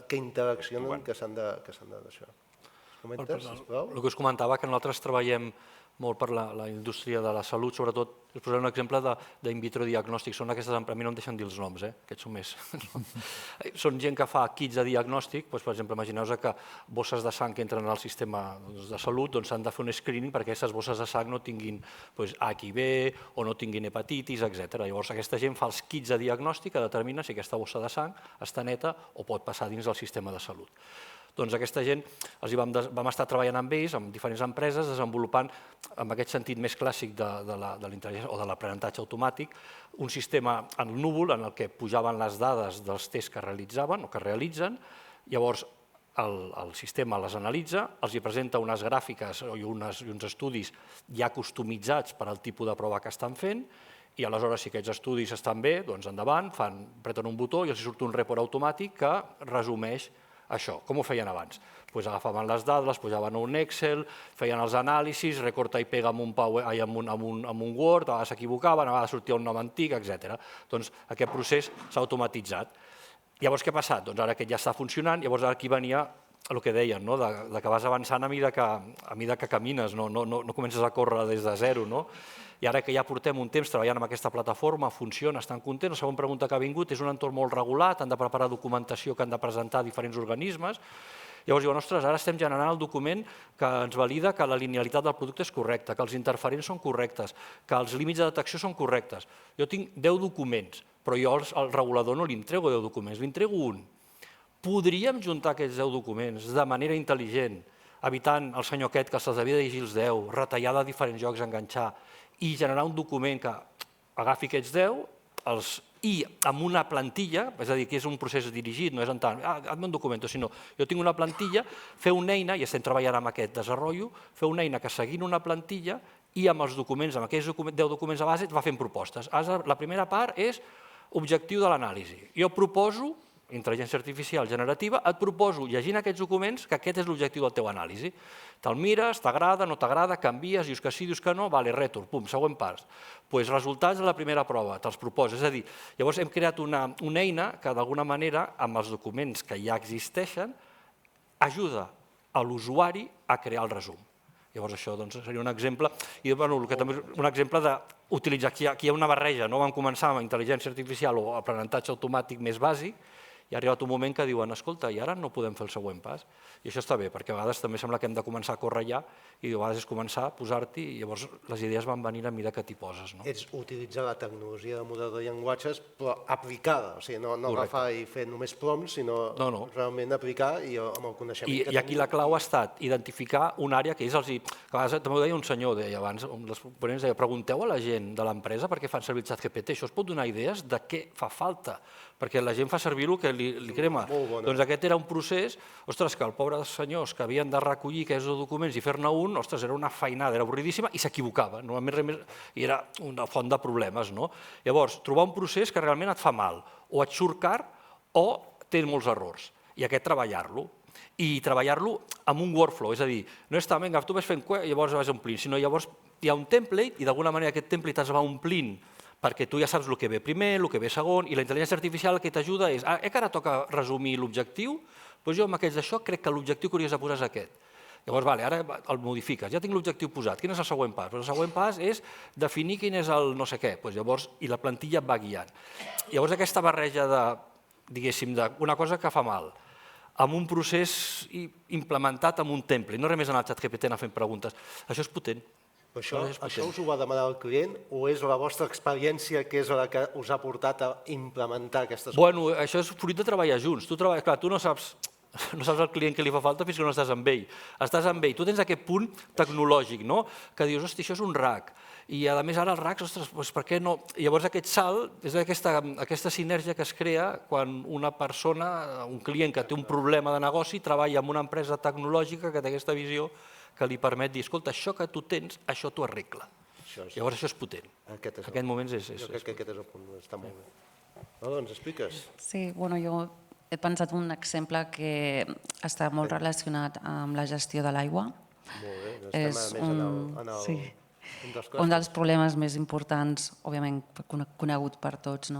que interaccionen que s'han de deixar. Comentes, sisplau? El que us comentava, que nosaltres treballem molt per la indústria de la salut, sobretot, us posaré un exemple d'in vitro diagnòstic. Són aquestes, a mi no em deixen dir els noms, aquests són més. Són gent que fa kits de diagnòstic, per exemple, imagineu-vos que bosses de sang que entren al sistema de salut s'han de fer un screening perquè aquestes bosses de sang no tinguin HIV o no tinguin hepatitis, etc. Llavors, aquesta gent fa els kits de diagnòstic que determina si aquesta bossa de sang està neta o pot passar dins del sistema de salut. Doncs aquesta gent, vam estar treballant amb ells, amb diferents empreses, desenvolupant, en aquest sentit més clàssic de l'intel·ligència o de l'aprenentatge automàtic, un sistema en el núvol en el que pujaven les dades dels tests que realitzaven o que realitzen, llavors el sistema les analitza, els hi presenta unes gràfiques i uns estudis ja customitzats per al tipus de prova que estan fent, i aleshores, si aquests estudis estan bé, doncs endavant, apreten un botó i els surt un report automàtic que resumeix això. Com ho feien abans? Agafaven les dades, les posaven a un Excel, feien els anàlisis, recorta i pega amb un Word, a vegades s'equivocaven, a vegades sortia un nom antic, etc. Doncs aquest procés s'ha automatitzat. Llavors, què ha passat? Doncs ara aquest ja està funcionant, llavors aquí venia el que deien, que vas avançant a mesura que camines, no comences a córrer des de zero. I ara que ja portem un temps treballant amb aquesta plataforma, funciona, estan contents, la segona pregunta que ha vingut és un entorn molt regulat, han de preparar documentació que han de presentar a diferents organismes. Llavors diuen, ostres, ara estem generant el document que ens valida que la linealitat del producte és correcta, que els interferents són correctes, que els límits de detecció són correctes. Jo tinc 10 documents, però jo al regulador no li entrego 10 documents, li entrego un. Podríem juntar aquests 10 documents de manera intel·ligent, evitant el senyor aquest que se'ls havia de llegir els 10, retallar de diferents llocs, enganxar, i generar un document que agafi aquests 10 i amb una plantilla, és a dir, que és un procés dirigit, no és en tant, hazme un document, sinó jo tinc una plantilla, fer una eina, i estem treballant amb aquest desenvolupament, fer una eina que seguint una plantilla i amb els documents, amb aquests 10 documents de base, et va fent propostes. La primera part és objectiu de l'anàlisi. Jo proposo, intel·ligència artificial generativa, et proposo, llegint aquests documents, que aquest és l'objectiu del teu anàlisi. Te'l mires, t'agrada, no t'agrada, canvies, dius que sí, dius que no, vale, retorn, pum, següent pas. Doncs resultats de la primera prova, te'ls proposes. És a dir, llavors hem creat una eina que d'alguna manera, amb els documents que ja existeixen, ajuda a l'usuari a crear el resum. Llavors això seria un exemple, i també un exemple d'utilitzar, aquí hi ha una barreja, vam començar amb intel·ligència artificial o aprenentatge automàtic més bàsic, i ha arribat un moment que diuen, escolta, i ara no podem fer el següent pas. I això està bé, perquè a vegades també sembla que hem de començar a córrer ja, i a vegades és començar a posar-t'hi, i llavors les idees van venir a mesura que t'hi poses. És utilitzar la tecnologia de model de llenguatges, però aplicada, o sigui, no agafar i fer només prompts, sinó realment aplicar i amb el coneixement que tenim. I aquí la clau ha estat identificar una àrea que és els... A vegades també ho deia un senyor, deia abans, les ponents deia, pregunteu a la gent de l'empresa per què fan servir el ChatGPT, això us pot donar idees de què fa falta, perquè la gent fa servir el que li crema. Doncs aquest era un procés, ostres, que els pobres senyors que havien de recollir aquests documents i fer-ne un, ostres, era una feinada, era avorridíssima i s'equivocava, i era una font de problemes. Llavors, trobar un procés que realment et fa mal, o et surt car o té molts errors, i aquest treballar-lo. I treballar-lo amb un workflow, és a dir, no és tant, vinga, tu vas fent i llavors vas omplint, sinó llavors hi ha un template i d'alguna manera aquest template es va omplint perquè tu ja saps el que ve primer, el que ve segon, i la intel·ligència artificial el que t'ajuda és, que ara toca resumir l'objectiu, doncs jo amb aquests d'això crec que l'objectiu que hauries de posar és aquest. Llavors, ara el modifiques, ja tinc l'objectiu posat, quin és el següent pas? El següent pas és definir quin és el no sé què, i la plantilla et va guiant. Llavors aquesta barreja diguéssim, d'una cosa que fa mal, amb un procés implementat amb un template, no res més en el ChatGPT anar fent preguntes, això és potent. Però això us ho va demanar el client o és la vostra experiència que és la que us ha portat a implementar aquestes coses? Bueno, això és fruit de treballar junts. Clar, tu no saps al client què li fa falta fins que no estàs amb ell. Estàs amb ell, tu tens aquest punt tecnològic, no? Que dius, hosti, això és un RAC. I a més ara els RACs, ostres, doncs per què no? I llavors aquest salt és aquesta sinergia que es crea quan una persona, un client que té un problema de negoci, treballa amb una empresa tecnològica que té aquesta visió que li permet dir, escolta, això que tu tens, això t'ho arregla. Llavors això és potent. En aquests moments és... Jo crec que aquest és el punt, està molt bé. No, ens expliques? Sí, bueno, jo he pensat un exemple que està molt relacionat amb la gestió de l'aigua. Molt bé, estem a més en un dels problemes més importants, òbviament conegut per tots,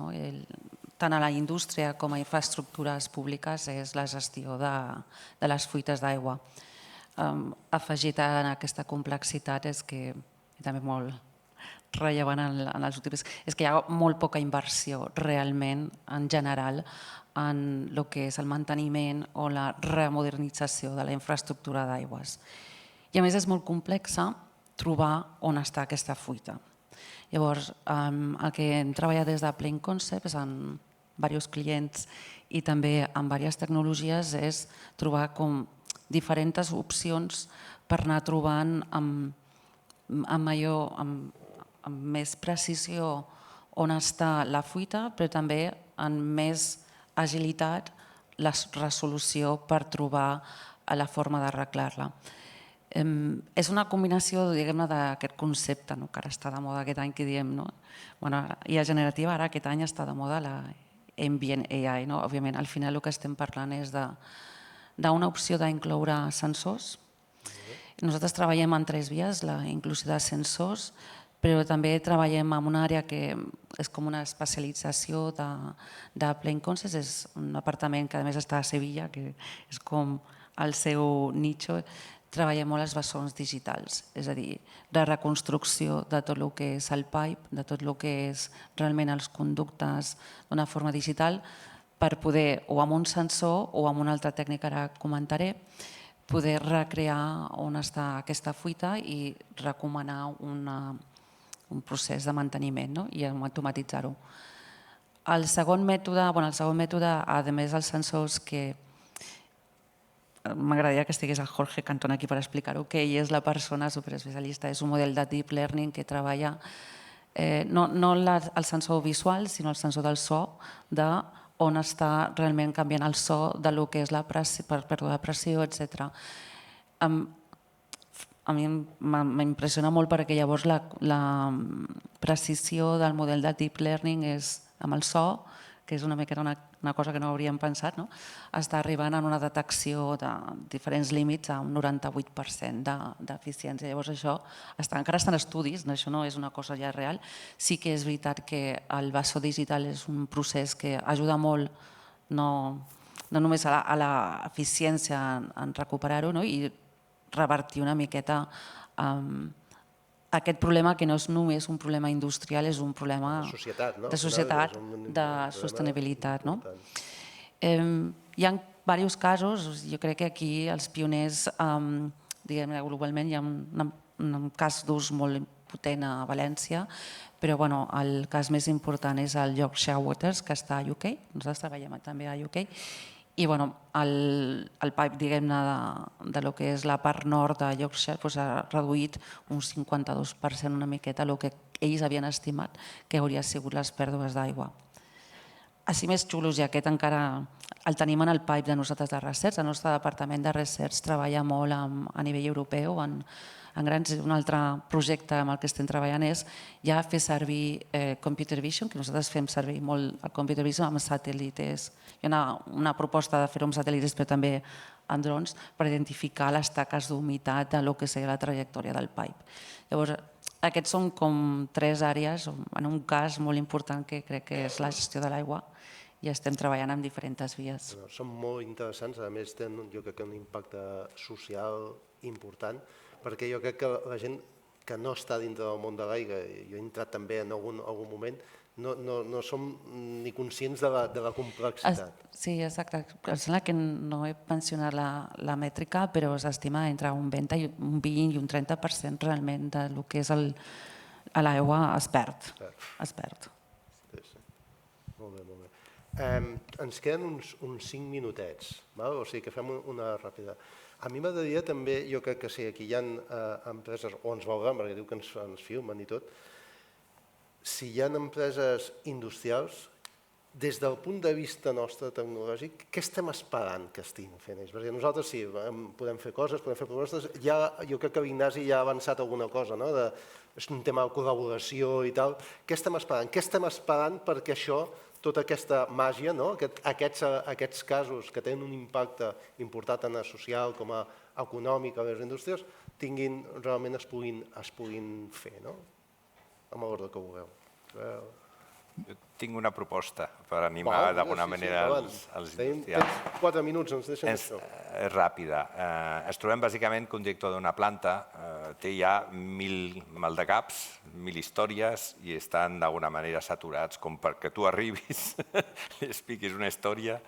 tant a la indústria com a infraestructures públiques, és la gestió de les fuites d'aigua. Afegit a aquesta complexitat és que, i també molt rellevant en els últims, és que hi ha molt poca inversió realment en general en el que és el manteniment o la remodernització de la infraestructura d'aigües. I a més és molt complexa trobar on està aquesta fuita. Llavors, el que hem treballat des de Plain Concepts amb diversos clients i també amb diverses tecnologies és trobar com diferents opcions per anar trobant amb més precisió on està la fuita, però també amb més agilitat la resolució per trobar la forma d'arreglar-la. És una combinació, diguem-ne, d'aquest concepte que ara està de moda aquest any que diem, IA generativa, ara aquest any està de moda la Ambient AI. Òbviament, al final el que estem parlant és d'una opció d'incloure sensors. Nosaltres treballem en 3 vies, la inclusió de sensors, però també treballem en una àrea que és com una especialització de Plain Concepts, és un departament que a més està a Sevilla, que és com el seu nicho. Treballem molt els vessons digitals, és a dir, de reconstrucció de tot el que és el pipe, de tot el que és realment els conductes d'una forma digital, per poder, o amb un sensor o amb una altra tècnica, ara comentaré, poder recrear on està aquesta fuita i recomanar un procés de manteniment i automatitzar-ho. El segon mètode, a més dels sensors, que m'agradaria que estigués el Jorge Cantón aquí per explicar-ho, que ell és la persona superespecialista, és un model de deep learning que treballa no el sensor visual, sinó el sensor del so, on està realment canviant el so del que és la pressió, etc. A mi m'impressiona molt perquè llavors la precisió del model de deep learning és amb el so, que és una miqueta una cosa que no hauríem pensat, està arribant a una detecció de diferents límits a un 98% d'eficiència. Llavors això encara està en estudis, això no és una cosa ja real. Sí que és veritat que el bessó digital és un procés que ajuda molt no només a l'eficiència en recuperar-ho i revertir una miqueta aquest problema que no és només un problema industrial, és un problema de societat, de sostenibilitat. Hi ha diversos casos, jo crec que aquí els pioners, diguem-ne globalment, hi ha un cas d'ús molt potent a València, però el cas més important és el Yorkshire Waters, que està a UK, nosaltres treballem també a UK, i el pipe, diguem-ne, de lo que és la part nord de Yorkshire ha reduït un 52%, una miqueta, el que ells havien estimat que hauria sigut les pèrdues d'aigua. Així més xulos, i aquest encara el tenim en el pipe de nosaltres de recerca. El nostre departament de recerca treballa molt a nivell europeu, un altre projecte amb el que estem treballant és ja fer servir computer vision, que nosaltres fem servir molt el computer vision amb satèl·lites. Hi ha una proposta de fer-ho amb satèl·lites, però també amb drons, per identificar les taques d'humitat de lo que seria la trajectòria del pipe. Llavors, aquests són com 3 àrees, en un cas molt important que crec que és la gestió de l'aigua, i estem treballant en diferents vies. Són molt interessants, a més tenen jo crec que un impacte social important, perquè jo crec que la gent que no està dintre del món de l'aigua, jo he entrat també en algun moment, no som ni conscients de la complexitat. Sí, exacte. Em sembla que no he mencionat la mètrica, però s'estima entre un 20 i un 30% realment del que és l'aigua es perd. Molt bé, molt bé. Ens queden uns 5 minutets, o sigui que fem una ràpida. A mi m'agradaria també, jo crec que sí, aquí hi ha empreses, o ens veuran, perquè diu que ens filmen i tot, si hi ha empreses industrials, des del punt de vista nostre tecnològic, què estem esperant que estiguin fent ells? Perquè nosaltres sí, podem fer coses, podem fer propostes, jo crec que l'Ignasi ja ha avançat alguna cosa, és un tema de col·laboració i tal. Què estem esperant? Què estem esperant perquè això, tota aquesta màgia, aquests casos que tenen un impacte important tant social com a econòmic a les indústries, realment es puguin fer, amb l'ordre que vulgueu. Jo tinc una proposta per animar d'alguna manera els industrials. Tenim 4 minuts, ens deixen això. És ràpida. Ens trobem bàsicament que un director d'una planta té ja 1.000 maldecaps, 1.000 històries i estan d'alguna manera saturats com perquè tu arribis, li expliquis una història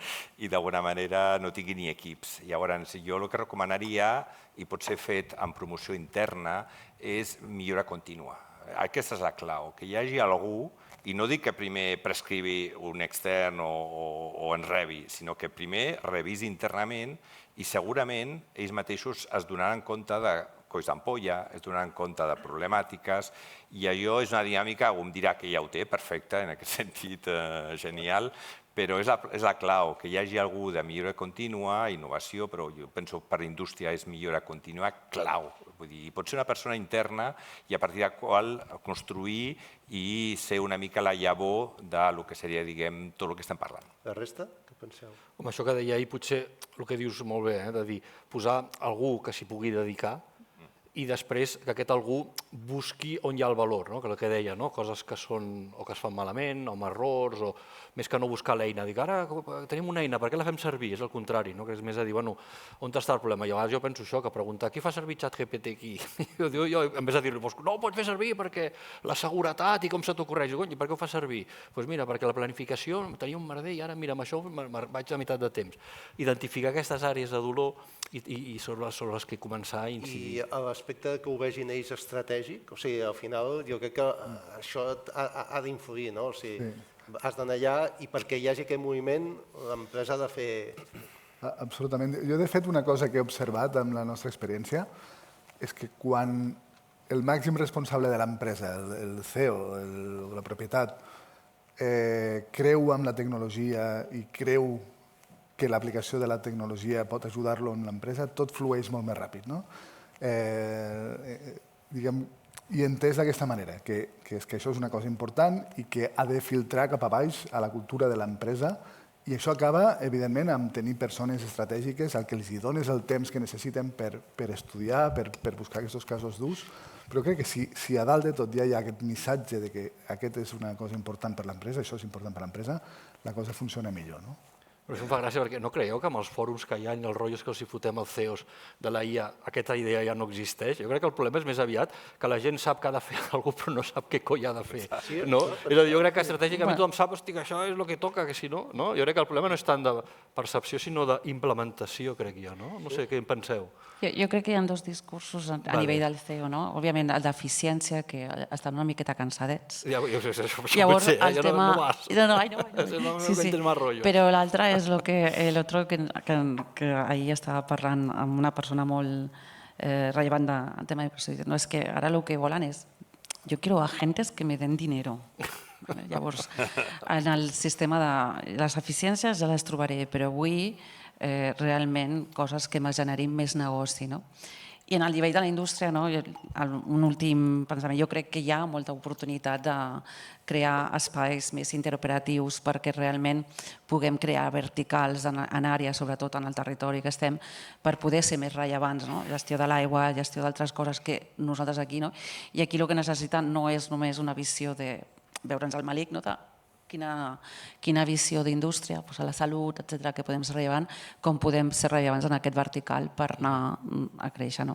i d'alguna manera no tingui ni equips. Llavors, jo el que recomanaria, i pot ser fet amb promoció interna, és millora contínua. Aquesta és la clau, que hi hagi algú, i no dic que primer prescrivi un extern o en rebi, sinó que primer revisi internament i segurament ells mateixos es donaran compte de colls d'ampolla, es donaran compte de problemàtiques i allò és una dinàmica, algú em dirà que ja ho té, perfecte, en aquest sentit genial, però és la clau, que hi hagi algú de millora contínua, innovació, però jo penso que per indústria és millora contínua clau. Vull dir, pot ser una persona interna i a partir de la qual construir i ser una mica la llavor del que seria, diguem, tot el que estem parlant. La resta, què penseu? Home, això que deia ahir potser el que dius molt bé, de dir, posar algú que s'hi pugui dedicar i després que aquest algú busqui on hi ha el valor, que el que deia, coses que són o que es fan malament, o amb errors, o més que no buscar l'eina. Dic, ara tenim una eina, per què la fem servir? És el contrari, que és més a dir, bueno, on està el problema? I a vegades jo penso això, que preguntar, qui fa servir ChatGPT aquí? Jo, en vez de dir-li, no ho pots fer servir perquè la seguretat i com se t'ocorreix. I per què ho fa servir? Doncs mira, perquè la planificació tenia un merder i ara, mira, amb això vaig a meitat de temps. Identificar aquestes àrees de dolor i són les que començar a incidir. I l'aspecte que ho vegin ells estratègic, o sigui, al final jo crec que això ha d'influir, o sigui, has d'anar allà i perquè hi hagi aquest moviment l'empresa ha de fer... Absolutament. Jo, de fet, una cosa que he observat amb la nostra experiència és que quan el màxim responsable de l'empresa, el CEO, la propietat, creu en la tecnologia i creu que l'aplicació de la tecnologia pot ajudar-lo en l'empresa, tot flueix molt més ràpid. I entès d'aquesta manera, que això és una cosa important i que ha de filtrar cap a baix a la cultura de l'empresa i això acaba, evidentment, amb tenir persones estratègiques al que els dones el temps que necessiten per estudiar, per buscar aquests casos durs, però crec que si a dalt de tot ja hi ha aquest missatge de que aquest és una cosa important per l'empresa, això és important per l'empresa, la cosa funciona millor. Però això em fa gràcia perquè no creieu que amb els fòrums que hi ha i els rotllos que els hi fotem als CEOs de la IA, aquesta idea ja no existeix? Jo crec que el problema és més aviat que la gent sap que ha de fer alguna cosa però no sap què coi ha de fer. És a dir, jo crec que estratègicament tothom sap que això és el que toca, que si no... Jo crec que el problema no és tant de percepció sinó d'implementació, crec jo. No sé què en penseu. Jo crec que hi ha dos discursos a nivell del CEO. Òbviament, el d'eficiència, que estan una miqueta cansadets. Llavors, el tema... Però l'altre és l'altre que ahir estava parlant amb una persona molt rellevant del tema de procesos. És que ara el que volen és jo quiero agentes que me den dinero. Llavors, en el sistema de les eficiències ja les trobaré, però avui realment coses que me generin més negoci. I en el nivell de la indústria, un últim pensament, jo crec que hi ha molta oportunitat de crear espais més interoperatius perquè realment puguem crear verticals en àrees, sobretot en el territori que estem, per poder ser més rellevants. Gestió de l'aigua, gestió d'altres coses que nosaltres aquí. I aquí el que necessiten no és només una visió de veure'ns el malic, quina visió d'indústria, a la salut, etcètera, que podem ser rellevants, com podem ser rellevants en aquest vertical per anar a créixer.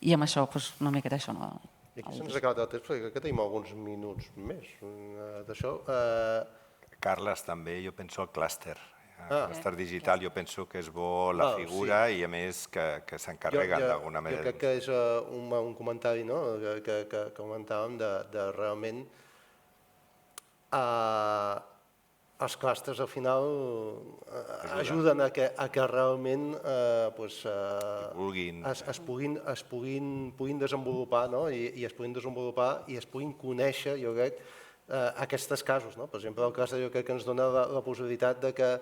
I amb això, una miqueta això. I aquí se'ns ha acabat el temps, perquè crec que tenim alguns minuts més d'això. Carles, també jo penso al clúster. El clúster digital jo penso que és bo la figura i a més que s'encarreguen d'alguna manera. Jo crec que és un comentari que comentàvem de realment els clústers al final ajuden a que realment es puguin desenvolupar i es puguin desenvolupar i es puguin conèixer, jo crec, aquests casos. Per exemple, el clúster jo crec que ens dona la possibilitat de que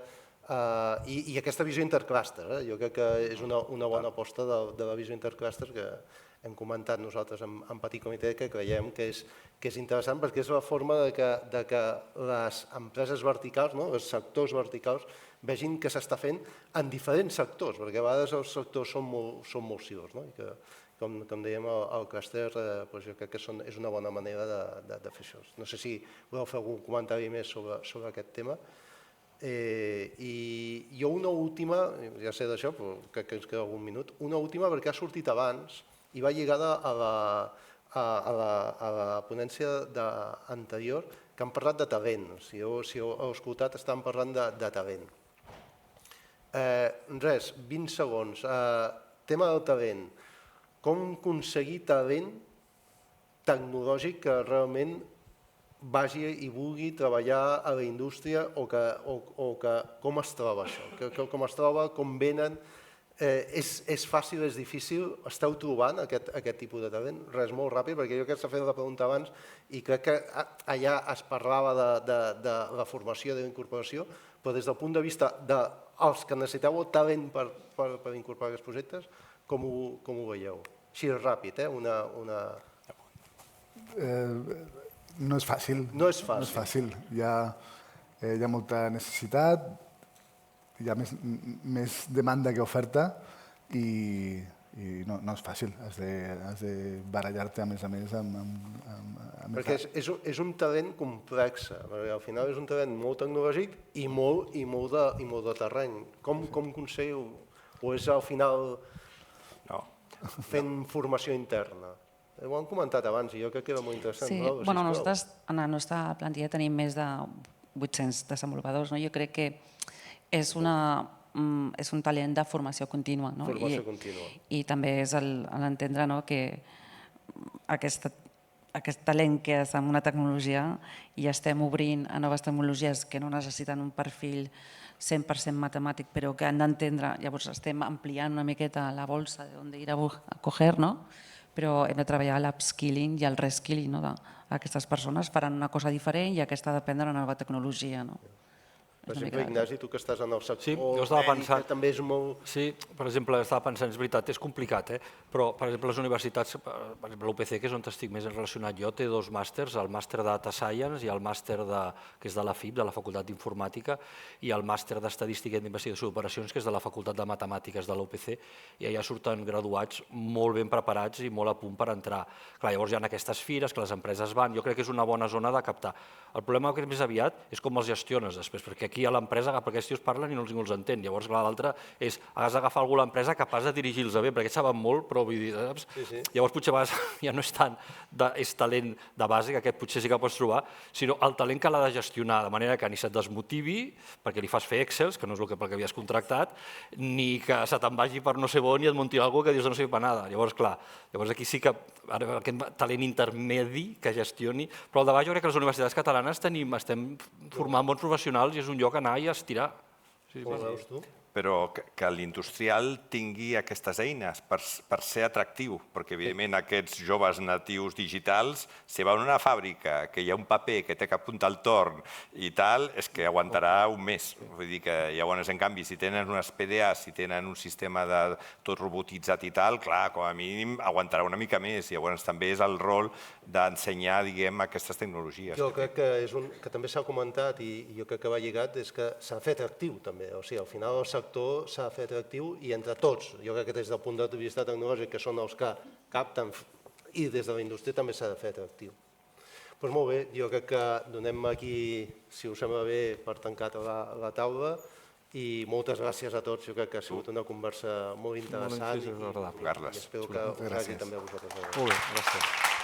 i aquesta visió interclúster, jo crec que és una bona aposta de la visió interclúster que hem comentat nosaltres en petit comitè, que creiem que és interessant perquè és la forma de que les empreses verticals, els sectors verticals, vegin què s'està fent en diferents sectors, perquè a vegades els sectors són molt civils, i que, com dèiem, el clúster jo crec que és una bona manera de fer això. No sé si voleu fer algun comentari més sobre aquest tema. I jo una última, ja sé d'això, però crec que ens queda algun minut, una última perquè ha sortit abans i va lligada a la ponència anterior que han parlat de talent. Si heu escoltat, estan parlant de talent. Res, 20 segons. Tema del talent. Com aconseguir talent tecnològic que realment vagi i vulgui treballar a la indústria o com es troba això, com es troba, com venen, és fàcil, és difícil, esteu trobant aquest tipus de talent? Res, molt ràpid, perquè jo crec que s'ha fet la pregunta abans i crec que allà es parlava de la formació i de la incorporació, però des del punt de vista dels que necessiteu talent per incorporar aquests projectes, com ho veieu? Així ràpid, No és fàcil. No és fàcil. Hi ha molta necessitat, hi ha més demanda que oferta i no és fàcil. Has de barallar-te, a més, amb... Perquè és un talent complex, perquè al final és un talent molt tecnològic i molt de terreny. Com aconseguiu? O és al final fent formació interna? Ho han comentat abans i jo crec que era molt interessant. Sí, nosaltres en la nostra plantilla tenim més de 800 desenvolupadors. Jo crec que és un talent de formació contínua. Formació contínua. I també és l'entendre que aquest talent que és en una tecnologia i estem obrint a noves tecnologies que no necessiten un perfil 100% matemàtic, però que han d'entendre, llavors estem ampliant una miqueta la bolsa d'on ir a coger, però hem de treballar l'upskilling i el reskilling d'aquestes persones. Faran una cosa diferent i aquesta depèn de la nova tecnologia. Per exemple, Ignasi, tu que estàs en el sector mèdic, que també és molt... Sí, per exemple, estava pensant, és veritat, és complicat, però, per exemple, les universitats, per exemple, l'UPC, que és on estic més relacionat jo, té dos màsters, el màster de Data Science i el màster que és de la FIP, de la Facultat d'Informàtica, i el màster d'Estadística i d'Investigació d'Operacions, que és de la Facultat de Matemàtiques de l'UPC, i allà surten graduats molt ben preparats i molt a punt per entrar. Clar, llavors hi ha aquestes fires que les empreses van, jo crec que és una bona zona de captar. El problema que és més aviat és com els gestiones després, perquè aquí a l'empresa, perquè aquests tios parlen i no els entén. Llavors, clar, l'altre és, has d'agafar algú a l'empresa capaç de dirigir-los bé, perquè saben molt, però vull dir, saps? Llavors, potser a vegades ja no és tant és talent de base, que aquest potser sí que pots trobar, sinó el talent que l'ha de gestionar, de manera que ni se't desmotivi, perquè li fas fer Excels, que no és el que havies contractat, ni que se te'n vagi per no sé on i et munti alguna que dius no sé per nada. Llavors, clar, aquí sí que aquest talent intermedi que gestioni, però al davant jo crec que les universitats catalanes estem formant bons professionals i és un lloc a anar i a estirar. Com ho veus tu? Però que l'industrial tingui aquestes eines per ser atractiu, perquè evidentment aquests joves natius digitals, si van a una fàbrica que hi ha un paper que té que apuntar el torn i tal, és que aguantarà un mes. Vull dir que llavors, en canvi, si tenen unes PDAs, si tenen un sistema de tot robotitzat i tal, clar, com a mínim aguantarà una mica més. Llavors també és el rol d'ensenyar, diguem, aquestes tecnologies. Jo crec que també s'ha comentat i jo crec que va lligat, és que s'ha de fer atractiu també. O sigui, al final el sector s'ha de fer atractiu i entre tots, jo crec que des del punt de vista tecnològic, que són els que capten, i des de la indústria també s'ha de fer atractiu. Doncs molt bé, jo crec que donem aquí, si us sembla bé, per tancat la taula i moltes gràcies a tots, jo crec que ha sigut una conversa molt interessant i espero que us agradi també a vosaltres. Molt bé, gràcies.